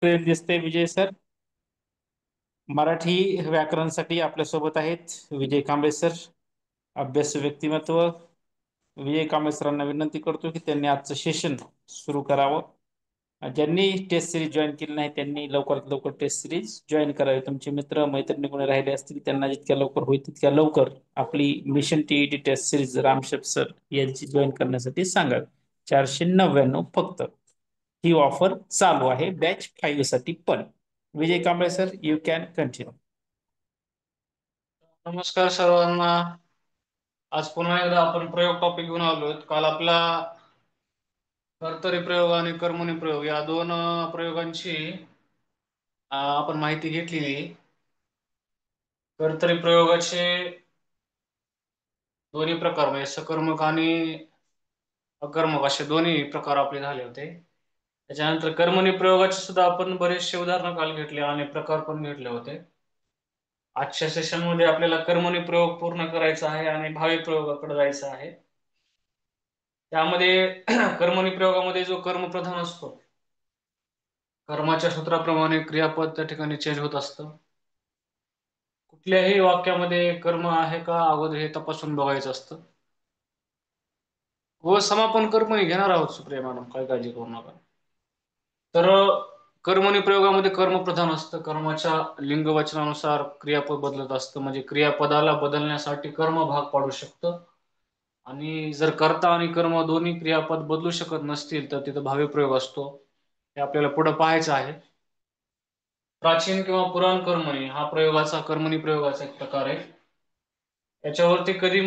Train दिसते विजय sir. Marathi व्याकरणसाठी आपल्यासोबत आहेत विजय कांबळे सर. अभ्यास व्यक्तिमत्व. विजय कांबळे सरांना विनंती करतो की त्यांनी आजचं सेशन सुरू करावं. ज्यांनी टेस्ट सिरीज जॉईन केली नाही त्यांनी लवकरात लवकर टेस्ट सिरीज जॉईन करावी. तुमचे मित्र मैत्रिणी कोणी राहिले असतील त्यांना जितक्या लवकर होईल तितक्या लवकर आपली मिशन टीईटी टेस्ट सिरीज रामशेप सर यांची जॉईन करण्यासाठी सांगावी. 499 फक्त ही ऑफर चालू आहे बॅच 5 साठी. पण Vijay Kamble sir you can continue. नमस्कार सर्वांना. आज पुन्हा एकदा आपण प्रयोग टॉपिक घेऊन आलोय. काल आपला कर्तरी प्रयोग आणि कर्मणी प्रयोग या दोन प्रयोगांची आपण माहिती घेतलेली. कर्तरी प्रयोगाचे दोन्ही प्रकार म्हणजे सकर्मक आणि अकर्मक असे दोन्ही प्रकार आपले झाले होते. त्याच्यानंतर कर्मणी प्रयोगाचे सुद्धा आपण बरेचसे उदाहरण काल घेतले आणि प्रकार पण घेतले होते. आजच्या सेशन मध्ये आपल्याला कर्मणी प्रयोग पूर्ण करायचा आहे आणि भावी प्रयोगाकडे जायचं आहे. त्यामध्ये कर्मणी प्रयोगामध्ये जो कर्म प्रधान असतो, कर्माच्या सूत्राप्रमाणे क्रियापद त्या ठिकाणी चेंज होत असतं. कुठल्याही वाक्यामध्ये कर्म आहे का अगोदर हे तपासून बघायचं असतं. व समापन कर्मही घेणार आहोत सुप्रिया मॅडम, काय काळजी करू नका. तर कर्मणी प्रयोगामध्ये कर्म प्रधान असतं. कर्माच्या लिंग वचनानुसार क्रियापद बदलत असतं. म्हणजे क्रियापदाला बदलण्यासाठी कर्म भाग पाडू शकतं. आणि जर कर्ता आणि कर्म दोन्ही क्रियापद बदलू शकत नसतील तर तिथं भावी प्रयोग असतो. हे आपल्याला पुढे पाहायचं आहे. प्राचीन किंवा पुराण कर्मणी हा कर्मणी प्रयोगाचा एक प्रकार आहे. याच्यावरती कधी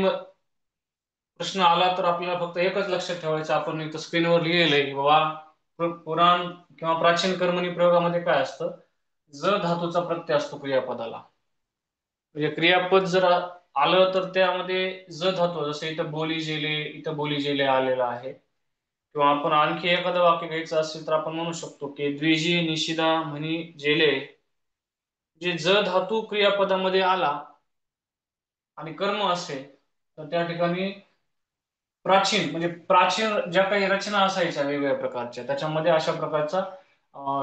प्रश्न आला तर आपल्याला फक्त एकच लक्षात ठेवायचं, आपण इथं स्क्रीनवर लिहिलेलं आहे की बाबा पुराण किंवा प्राचीन कर्मणी प्रयोगामध्ये काय असतं, ज धातूचा प्रत्यय असतो क्रियापदाला. म्हणजे क्रियापद जर आलं तर त्यामध्ये ज धातू, जसं इथं बोली जेले, इथं बोली जेले आलेला आहे. किंवा आपण आणखी एखादं वाक्य घ्यायचं असेल तर आपण म्हणू शकतो की द्विजी निशिदा म्हणी जेले. जे ज धातू क्रियापदामध्ये आला आणि कर्म असेल तर त्या ठिकाणी प्राचीन म्हणजे प्राचीन ज्या काही रचना असायच्या वेगवेगळ्या प्रकारच्या त्याच्यामध्ये अशा प्रकारचा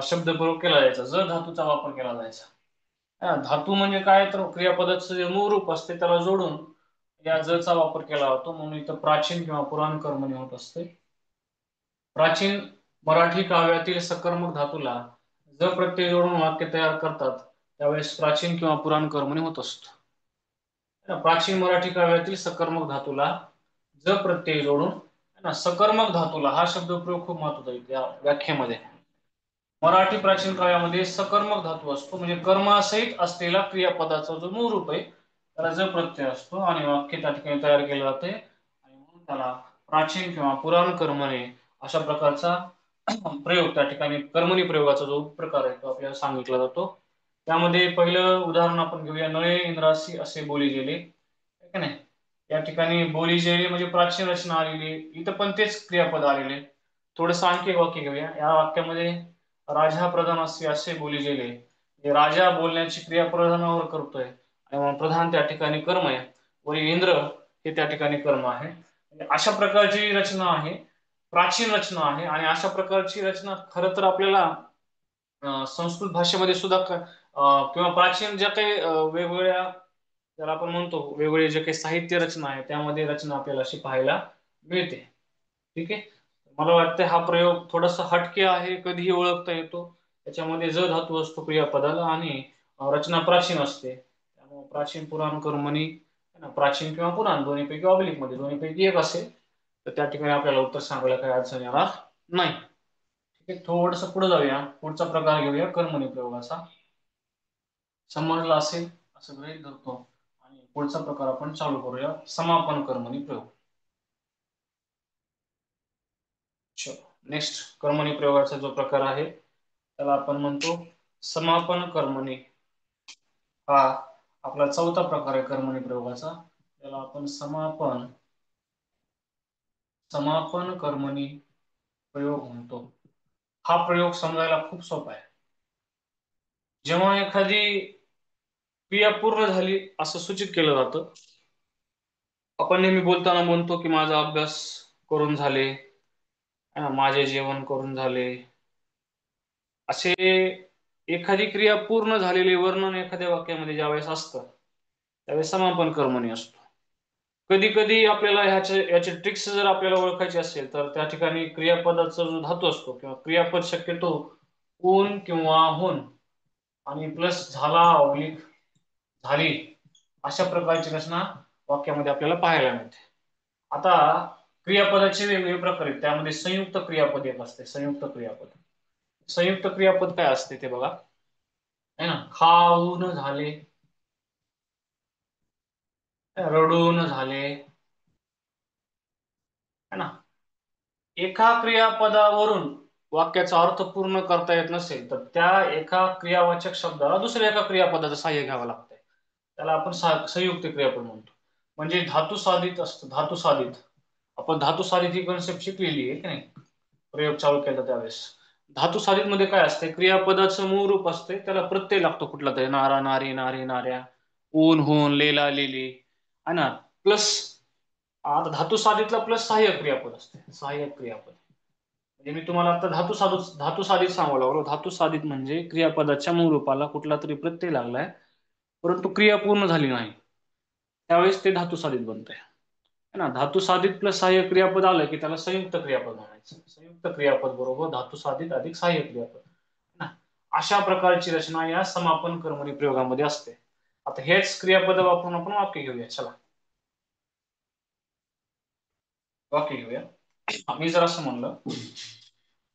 शब्दप्रयोग केला जायचा, ज धातूचा वापर केला जायचा. धातू म्हणजे काय तर क्रियापदाचं जे मूळ रूप असते त्याला जोडून या जचा वापर केला जातो, म्हणून इथं प्राचीन किंवा पुराण कर्मणी होत असते. प्राचीन मराठी काव्यातील सकर्मक धातूला ज प्रत्यय जोडून वाक्य तयार करतात त्यावेळेस प्राचीन किंवा पुराण कर्मणी होत असतो. प्राचीन मराठी काव्यातील सकर्मक धातूला ज प्रत्यय जोडून सकर्मक धातूला हा शब्दप्रयोग खूप महत्वाचा आहे या व्याख्येमध्ये. मराठी प्राचीन काळामध्ये सकर्मक धातू असतो म्हणजे कर्मासहित असलेला क्रियापदाचा जो मूळ रूप आहे त्याला ज प्रत्यय असतो आणि वाक्य त्या ठिकाणी तयार केले जाते आणि म्हणून त्याला प्राचीन किंवा पुराण कर्मणी अशा प्रकारचा प्रयोग त्या ठिकाणी कर्मणी प्रयोगाचा जो प्रकार आहे तो आपल्याला सांगितला जातो. त्यामध्ये पहिलं उदाहरण आपण घेऊया, नळे इंद्रासी असे बोली गेले. ठीक आहे. या ठिकाणी बोली जेले म्हणजे प्राचीन रचना आलेली, इथं पण तेच क्रियापद आलेले. थोडंसं आणखी एक वाक्य घेऊया. या वाक्यामध्ये राजा प्रधान असे बोली गेले, राजा बोलण्याची क्रिया प्रधानावर करतोय आणि प्रधान त्या ठिकाणी कर्म आहे, व इंद्र हे त्या ठिकाणी कर्म आहे. अशा प्रकारची रचना आहे, प्राचीन रचना आहे. आणि अशा प्रकारची रचना खरं तर आपल्याला संस्कृत भाषेमध्ये सुद्धा किंवा प्राचीन ज्या काही वेगवेगळ्या त्याला आपण म्हणतो वेगवेगळे जे काही साहित्य रचना आहे त्यामध्ये रचना आपल्याला अशी पाहायला मिळते. ठीक आहे. मला वाटतं हा प्रयोग थोडासा हटके आहे, कधीही ओळखता येतो. त्याच्यामध्ये ज धातू असतो क्रियापदाला आणि रचना प्राचीन असते. त्यामुळे प्राचीन पुराण कर्मणी, प्राचीन किंवा पुराण दोन्हीपैकी ऑब्लिक मध्ये दोन्हीपैकी एक असेल तर त्या ठिकाणी आपल्याला उत्तर सांगायला काही अडचण येणार नाही. ठीक आहे. थोडस पुढे जाऊया, पुढचा प्रकार घेऊया कर्मणी प्रयोगाचा. समजला असेल असं गृहीत धरतो आणि पुढचा प्रकार आपण चालू करूया, समापन कर्मणी प्रयोग. नेक्स्ट कर्मणी प्रयोगाचा जो प्रकार आहे त्याला आपण म्हणतो समापन कर्मणी. हा आपला चौथा प्रकार आहे कर्मणी प्रयोगाचा, त्याला आपण समापन कर्मणी प्रयोग म्हणतो. हा प्रयोग समजायला खूप सोपा आहे. जेव्हा एखादी क्रिया पूर्ण झाली असं सूचित केलं जातं, आपण नेहमी बोलताना म्हणतो की माझा अभ्यास करून झाले, माझे जेवण करून झाले, असे एखादी क्रिया पूर्ण झालेले वर्णन एखाद्या वाक्यामध्ये ज्यावेळेस असतं त्यावेळेस समापन कर्मणी असतो. कधी कधी आपल्याला याचे ट्रिक्स जर आपल्याला ओळखायचे असेल तर त्या ठिकाणी क्रियापदाचा जो धातू असतो किंवा क्रियापद शक्यतो ऊन किंवा होन आणि प्लस झाला, ऑब्लिक झाली, अशा प्रकारची रचना वाक्यामध्ये आपल्याला पाहायला मिळते. आता क्रियापदाचे वेगवेगळे प्रकार आहेत. त्यामध्ये संयुक्त क्रियापद एक असते. संयुक्त क्रियापद. संयुक्त क्रियापद काय असते ते बघा. है ना, खाऊन झाले, रडून झाले, है ना. एका क्रियापदावरून वाक्याचा अर्थ पूर्ण करता येत नसेल तर त्या एका क्रियावाचक शब्दाला दुसऱ्या एका क्रियापदाचं सहाय्य घ्यावं लागतंय. त्याला आपण संयुक्त क्रियापद म्हणतो. म्हणजे धातू साधित असतं. धातू साधित, आपण धातू साधित ही कन्सेप्ट शिकलेली आहे की नाही, प्रयोग चालू केला त्यावेळेस. धातू साधित मध्ये काय असते, क्रियापदाचं मूळ रूप असते, त्याला प्रत्यय लागतो कुठला तरी, नारा, नारी, नारी, नाऱ्या, ऊन, होन, लेला, लेली, है ना. प्लस आता धातू साधितला प्लस सहाय्यक क्रियापद असते. सहाय्यक क्रियापद म्हणजे मी तुम्हाला आता धातू साधित सांगावं लागलो. धातू साधित म्हणजे क्रियापदाच्या मूळ रूपाला कुठला तरी प्रत्यय लागलाय परंतु क्रिया पूर्ण झाली नाही, त्यावेळेस ते धातू साधित बनतंय. है ना. धातू साधित प्लस सहाय्यक क्रियापद आलं की त्याला संयुक्त क्रियापद म्हणायचं. संयुक्त क्रियापद बरोबर धातू साधित अधिक सहाय्यक क्रियापद. ना, अशा प्रकारची रचना या समापन कर्मणी प्रयोगामध्ये असते. आता हेच क्रियापद वापरून आपण वाक्य घेऊया. चला वाक्य घेऊया. मी जर असं म्हणलं,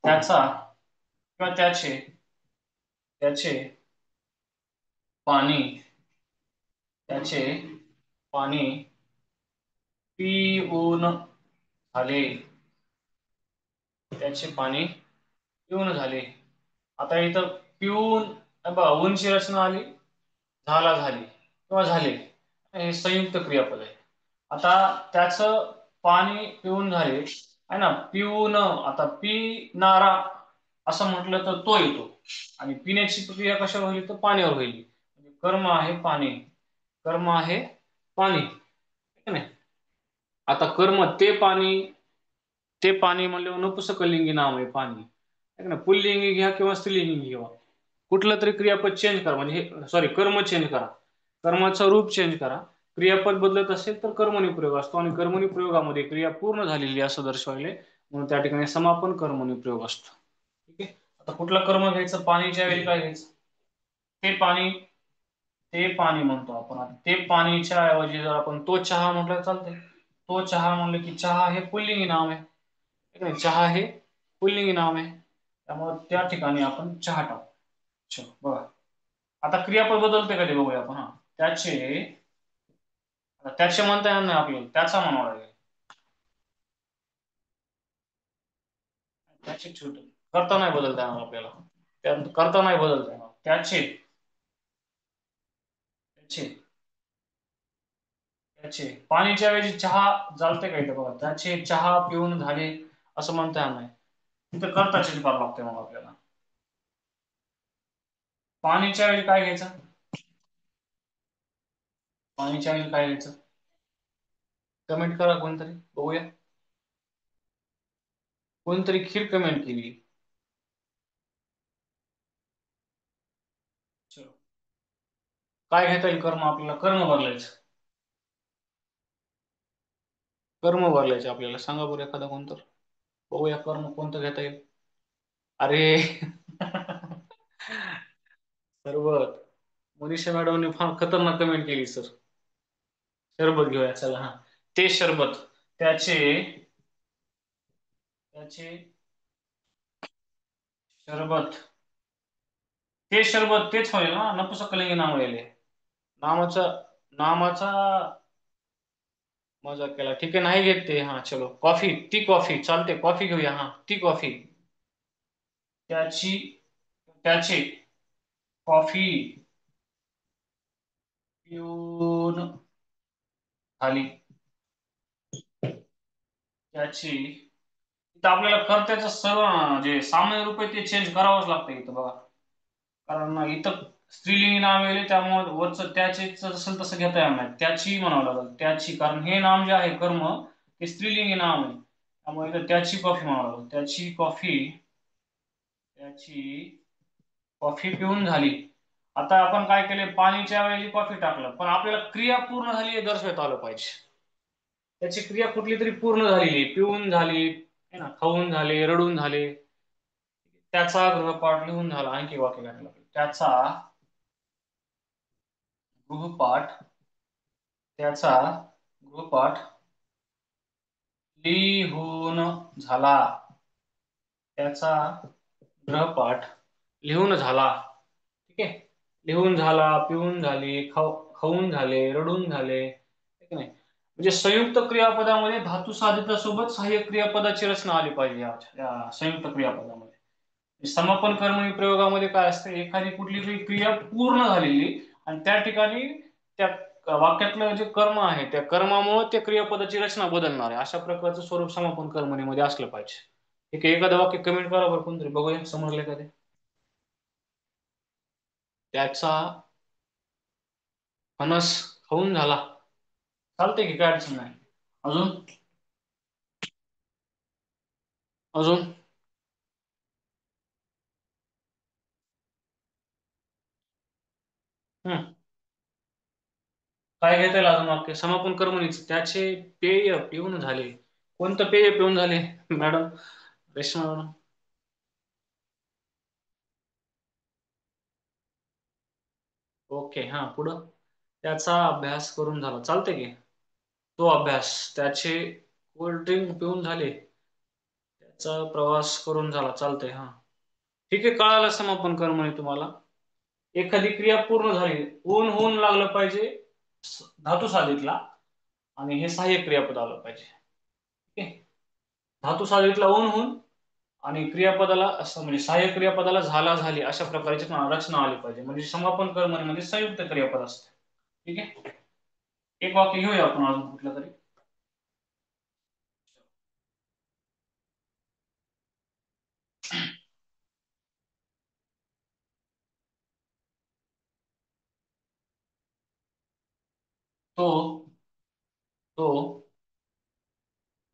त्याचा किंवा त्याचे, त्याचे पाणी, त्याचे पाणी पिऊन झाले, त्याचे पाणी पिऊन झाले. आता इथं पिऊन ऊनची रचना आली, झाला झाली किंवा झाले, हे संयुक्त क्रियापद आहे. आता त्याचं पाणी पिऊन झाले आहे ना. पिऊन, आता पिणारा असं म्हटलं तर तो येतो आणि पिण्याची प्रक्रिया कशावर होईल तर पाण्यावर होईल. म्हणजे कर्म आहे पाणी, कर्म आहे पाणी, नाही. आता कर्म ते पाणी, ते पाणी म्हणल्यावर नपुसकलिंगी नाम आहे पाणी, आहे ना. पुल्लिंगी घ्या किंवा स्त्रीलिंगी घ्या, कुठलं तरी क्रियापद चेंज करा, म्हणजे सॉरी कर्म चेंज करा, कर्माचं रूप चेंज करा. क्रियापद बदलत असेल तर कर्मणी प्रयोग असतो आणि कर्मणी प्रयोगामध्ये क्रिया पूर्ण झालेली असं दर्शवायले म्हणून त्या ठिकाणी समापन कर्मणी प्रयोग असतो. ठीक आहे. आता कुठला कर्म घ्यायचं, पाणीच्या वेळी काय घ्यायचं, ते पाणी, ते पाणी म्हणतो आपण. आता ते पाणीच्या ऐवजी जर आपण तो चहा म्हटलं चालतंय. तो चहा म्हणलं की चहा हे पुल्लिंगी नाम आहे, चहा हे पुल्लिंगी नाम आहे, त्यामुळे त्या ठिकाणी आपण चहा टाकू. चलो बघा, आता क्रियापद बदलते का ते बघूया आपण. हा, त्याचे, त्याचे म्हणता येणार नाही आपल्याला, त्याचा म्हणावं लागेल. त्याचे छोट करता नाही बदलता येणार आपल्याला, करता नाही बदलता येणार. त्याचे, त्याचे, त्याचे पाणीच्या ऐवजी चहा चालते का इथं बघा. त्याचे चहा पिऊन झाले असं म्हणता येणार नाही, तिथं करता चेंज करावं लागतंय मग आपल्याला. पाणीच्या वेळी काय घ्यायचं, पाणीच्या वेळी काय घ्यायचं, कमेंट करा कोणतरी बघूया. कोणतरी खीर कमेंट केली. चलो, काय घेता येईल कर्म आपल्याला, कर्म बदलायचं, कर्म बदलायचं आपल्याला. सांगा बरं एखादा कोणतं, बघूया कर्म कोणतं घेता येईल. अरे सरबत, मनीषा मॅडमने फार खतरनाक कमेंट केली सर. शरबत घेऊया चला. हा, ते शरबत, त्याचे, त्याचे शरबत, ते शरबत तेच होईल ना, नपुसकलिंगी नाम येईल. नामाचा, नामाचा मजा केला. ठीक आहे, नाही घेत ते. हा चलो, कॉफी, ती कॉफी चालते, कॉफी घेऊया. हा, ती कॉफी, त्याची, त्याचे कॉफी पिऊन झाली, त्याची. इथं आपल्याला कर्त्याचं सर्व जे सामान्य रूप आहे ते चेंज करावंच लागतं इथं बघा. कारण इथं स्त्रीलिंगी नाम येईल त्यामुळे वरचं त्याचे जसं तसं घेता येणार नाही, त्याची म्हणावं लागेल. त्याची, कारण हे नाम जे आहे कर्म हे स्त्रीलिंगी नाम आहे, त्यामुळे इथं त्याची कॉफी म्हणावं लागेल. त्याची कॉफी, त्याची कॉफी पिऊन झाली. आता आपण काय केले, पाणीच्या ऐवजी कॉफी टाकलं, पण आपल्याला क्रिया पूर्ण झाली हे दर्शवता आलं पाहिजे. त्याची क्रिया कुठली तरी पूर्ण झालेली, पिऊन झाली है ना, खाऊन झाले, रडून झाले. त्याचा गृहपाठ लिहून झाला. आणखी वाक्य घ्यायला लागेल. त्याचा गृहपाठ त्याचा गृहपाठ लिहून झाला. त्याचा गृहपाठ लिहून झाला. ठीक आहे. लिहून झाला, पिऊन झाली, खाऊन झाले, रडून झाले, ठीक नाही. म्हणजे संयुक्त क्रियापदामध्ये धातू साधितासोबत सहाय्यक क्रियापदाची रचना आली पाहिजे या संयुक्त क्रियापदामध्ये. समापन कर्मणी प्रयोगामध्ये काय असतं, एखादी कुठली तरी क्रिया पूर्ण झालेली आणि त्या ठिकाणी त्या वाक्यातलं जे कर्म आहे त्या कर्मामुळे त्या क्रियापदाची रचना बदलणार आहे, अशा प्रकारचं स्वरूप समापन कर्मणीमध्ये असलं पाहिजे. ठीक आहे. एखादं वाक्य कमेंट करा बरं कोणतरी, बघूया समजले का ते. त्याचा फणस खाऊन झाला. चालतंय की, काय अडचण नाही. अजून अजून हम्म काय घेता येईल अजून वाक्य समापन कर्मणीच, त्याचे पेय पिऊन झाले. कोणतं पेय पिऊन झाले मॅडम, रेश्मा मॅडम? ओके, हा पुढं. त्याचा अभ्यास करून झाला. चालतंय की, तो अभ्यास. त्याचे कोल्ड्रिंक पिऊन झाले. त्याचा प्रवास करून झाला. चालतंय, हा. ठीक आहे, कळालं समापन कर्मणी तुम्हाला. एखादी क्रिया पूर्ण झाली, ऊन होऊन लागलं पाहिजे धातू साधितला, आणि हे सहाय्यक क्रियापद आलं पाहिजे. ठीक आहे. धातू साधितला ऊन होऊन आणि क्रियापदाला असं म्हणजे सहाय्यक क्रियापदाला झाला झाली अशा प्रकारची रचना आली पाहिजे, म्हणजे समापन कर्मणीमध्ये संयुक्त क्रियापद असते. ठीक आहे. एक वाक्य घेऊया आपण अजून कुठलं तरी. तो तो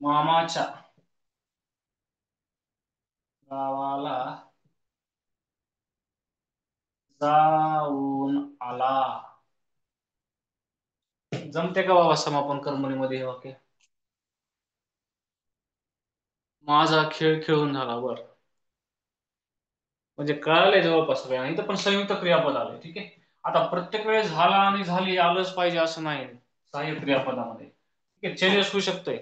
मामाच्या गावाला जाऊन आला. जमते का बाबा समापन कर्मणीमध्ये हे वाक्य? माझा खेळ खेळून झाला. बर, म्हणजे कळालंय जवळपास सगळ्या. इथं पण संयुक्त क्रियापद आलंय. ठीक आहे. आता प्रत्येक वेळेस झाला आणि झाली आलंच पाहिजे असं नाही सहाय्यक क्रियापदामध्ये. ठीक आहे, चेंजेस होऊ शकतंय.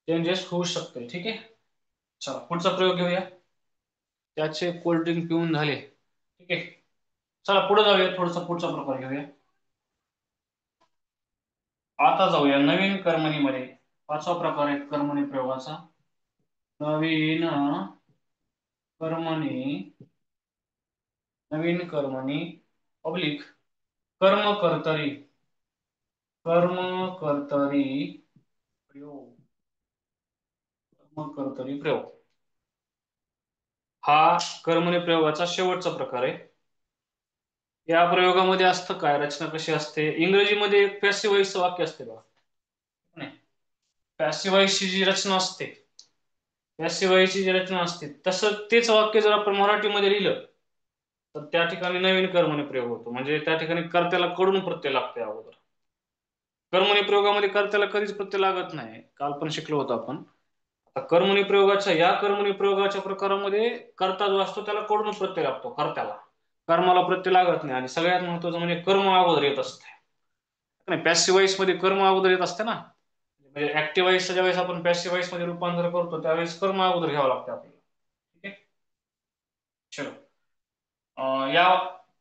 चेंजेस होऊ शकते. ठीक आहे. चला पुढचा प्रयोग घेऊया. त्याचे कोल्ड्रिंक पिऊन झाले. ठीक आहे. चला पुढे जाऊया, थोडसा पुढचा प्रकार घेऊया. आता जाऊया नवीन कर्मणीमध्ये. पाचवा प्रकार आहे कर्मणी प्रयोगाचा. नवीन कर्मणी नवीन कर्मणी पब्लिक कर्म कर्तरी प्रयोग. कर्म कर्तरी प्रयोग हा कर्मणी प्रयोगाचा शेवटचा प्रकार आहे. या प्रयोगामध्ये असतं काय, रचना कशी असते, इंग्रजीमध्ये एक पॅसिव्ह वॉइसचं वाक्य असते बघा. नाही, पॅसिव्ह वॉइसची जी रचना असते, पॅसिव्ह वॉइसची जी रचना असते तसं तेच वाक्य जर आपण मराठीमध्ये लिहिलं तर त्या ठिकाणी नवीन कर्मणी प्रयोग होतो. म्हणजे त्या ठिकाणी कर्त्याला कडून प्रत्यय लागते अगोदर. कर्मणी प्रयोगामध्ये कर्त्याला कधीच प्रत्यय लागत नाही, काल पण शिकलो होतो आपण. या कर्मणी प्रयोगाच्या प्रकारामध्ये कर्ता जो असतो त्याला कडून प्रत्यय लागतो कर्त्याला, कर्माला प्रत्यय लागत नाही. आणि सगळ्यात महत्वाचं म्हणजे कर्म अगोदर येत असते. नाही, पॅसिव्ह वॉइस मध्ये कर्म अगोदर येत असते ना. म्हणजे ऍक्टिव्ह वॉइसचं ज्यावेळेस आपण पॅसिव्ह वॉइस मध्ये रूपांतर करतो त्यावेळेस कर्म अगोदर घ्यावं लागतं आपल्याला. ठीक आहे. चलो, या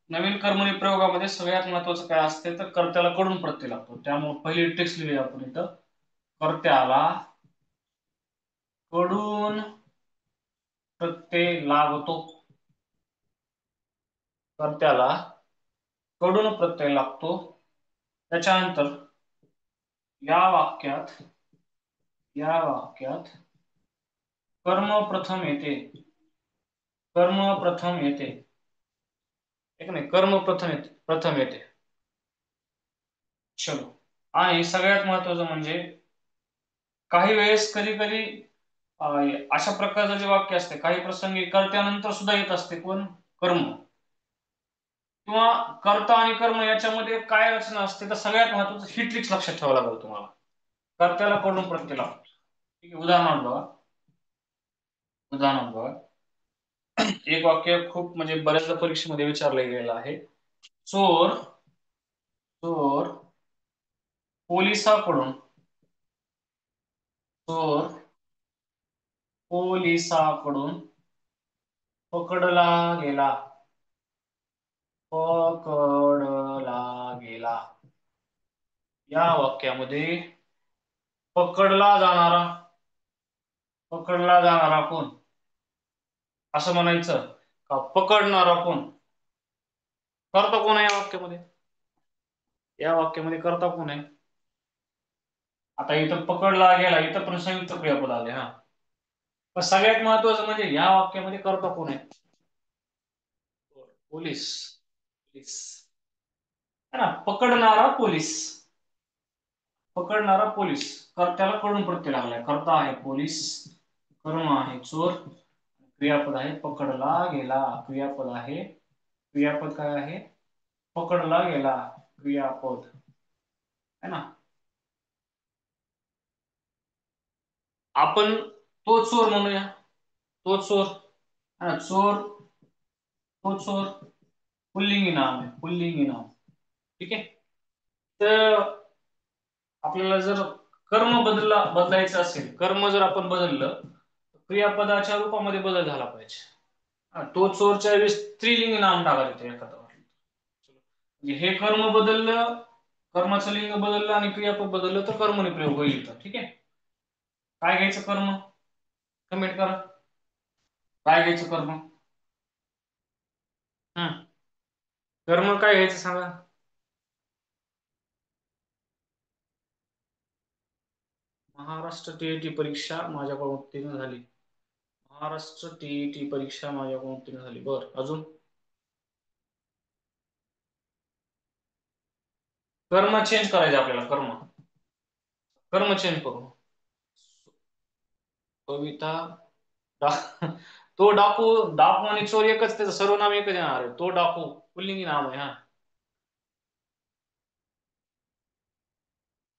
नवीन कर्मणी प्रयोगामध्ये सगळ्यात महत्वाचं काय असते तर कर्त्याला कडून प्रत्यय लागतो. त्यामुळे पहिली टेक्स्ट लिहूया आपण इथं. कर्त्याला कडून प्रत्यय लागतो. कर्त्याला कडून प्रत्यय लागतो. त्याच्यानंतर या वाक्यात कर्म प्रथम येते. कर्म प्रथम येते. एक नाही, कर्म प्रथम येते. चलो, आणि सगळ्यात महत्वाचं म्हणजे काही वेळेस कधी कधी अशा प्रकारचं जे वाक्य असते काही प्रसंगी कर्त्यानंतर सुद्धा येत असते कोण, कर्म किंवा कर्ता आणि कर्म याच्यामध्ये काय रचना असते, तर सगळ्यात महत्वाचं ही ट्रिक्स लक्षात ठेवावं लागेल तुम्हाला. कर्त्याला कडून प्रत्यय लागतो. ठीक आहे, उदाहरण बघा. उदाहरण बघा. एक वाक्य खूप म्हणजे बऱ्याचदा परीक्षेमध्ये विचारलं गेलेलं आहे. चोर चोर पोलिसाकडून चोर पोलिसाकडून पकडला गेला. पकडला गेला. या वाक्यामध्ये पकडला जाणारा कोण असं म्हणायचं का पकडणारा कोण? कर्ता कोण आहे या वाक्यामध्ये? या वाक्यामध्ये कर्ता कोण आहे? आता इथं पकडला गेला, इथं पण संयुक्त क्रियापद आले. हा, पण सगळ्यात महत्वाचं म्हणजे या वाक्यामध्ये कर्ता कोण आहे? पोलीस. पोलीस है ना, पकडणारा पोलीस. पकडणारा पोलीस. कर्त्याला कडून प्रत्यय लागलाय. कर्ता आहे पोलीस, कर्म आहे चोर, क्रियापद आहे पकडला गेला. क्रियापद आहे, क्रियापद काय आहे? पकडला गेला क्रियापद, है ना. आपण तो चोर म्हणूया. तो चोर, है ना, चोर. तो चोर पुल्लिंगी नाम आहे, पुल्लिंगी नाम. ठीक आहे. तर आपल्याला जर कर्म बदलायचं असेल, कर्म जर आपण बदललं, क्रियापदाच्या रूपामध्ये बदल झाला पाहिजे. तो चोरच्या वेळी स्त्रीलिंगी नाम टाकायचं एखादं वाटलं. म्हणजे हे कर्म बदललं, कर्माचं लिंग बदललं आणि क्रियापद बदललं तर कर्मणी प्रयोग होईल. ठीक आहे. काय घ्यायचं कर्म? कमेंट करा. काय घ्यायचं कर्म? हम्म, कर्म काय घ्यायचं सांगा. महाराष्ट्र टीईटी परीक्षा माझ्याकडून उत्तीर्ण झाली. महाराष्ट्र टीईटी परीक्षा माझ्याकडून उत्तीर्ण झाली. बर, अजून कर्म चेंज करायचं आपल्याला. कर्म कर्म चेंज करू. कविता तो डाकू. डाकू आणि चोर एकच, त्याचं सर्वनाम एकच येणार आहे. तो डाकू पुल्लिंगी नाम आहे. हा,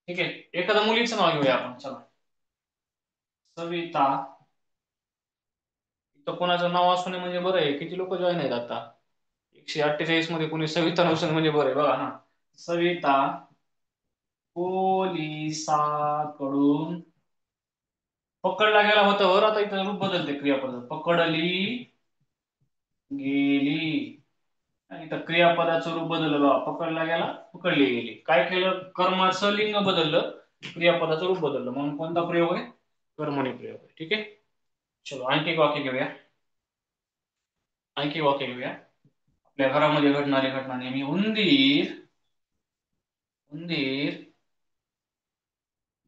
ठीक आहे. एखाद्या मुलीचं नाव घेऊया आपण. चला, सविता. इथं कोणाचं नाव असू नये म्हणजे बरं आहे. किती लोक जॉईन आहेत आता? 148 मध्ये कोणी सविता नसेल म्हणजे बरं आहे. बघा ना, सविता पोलिसाकडून पकडला गेला होता. वर आता इथं रूप बदलते क्रियापद. पकडली गेली. आणि इथं क्रियापदाचं रूप बदललं बघा. पकडला गेला, पकडली गेली. काय केलं? कर्माचं लिंग बदललं, क्रियापदाचं रूप बदललं. म्हणून कोणता प्रयोग आहे? कर्मणी प्रयोग आहे. ठीक आहे. चलो, आणखी एक वाक्य घेऊया. आणखी वाक्य घेऊया. आपल्या घरामध्ये घडणारी घटना नेहमी. उंदीर उंदीर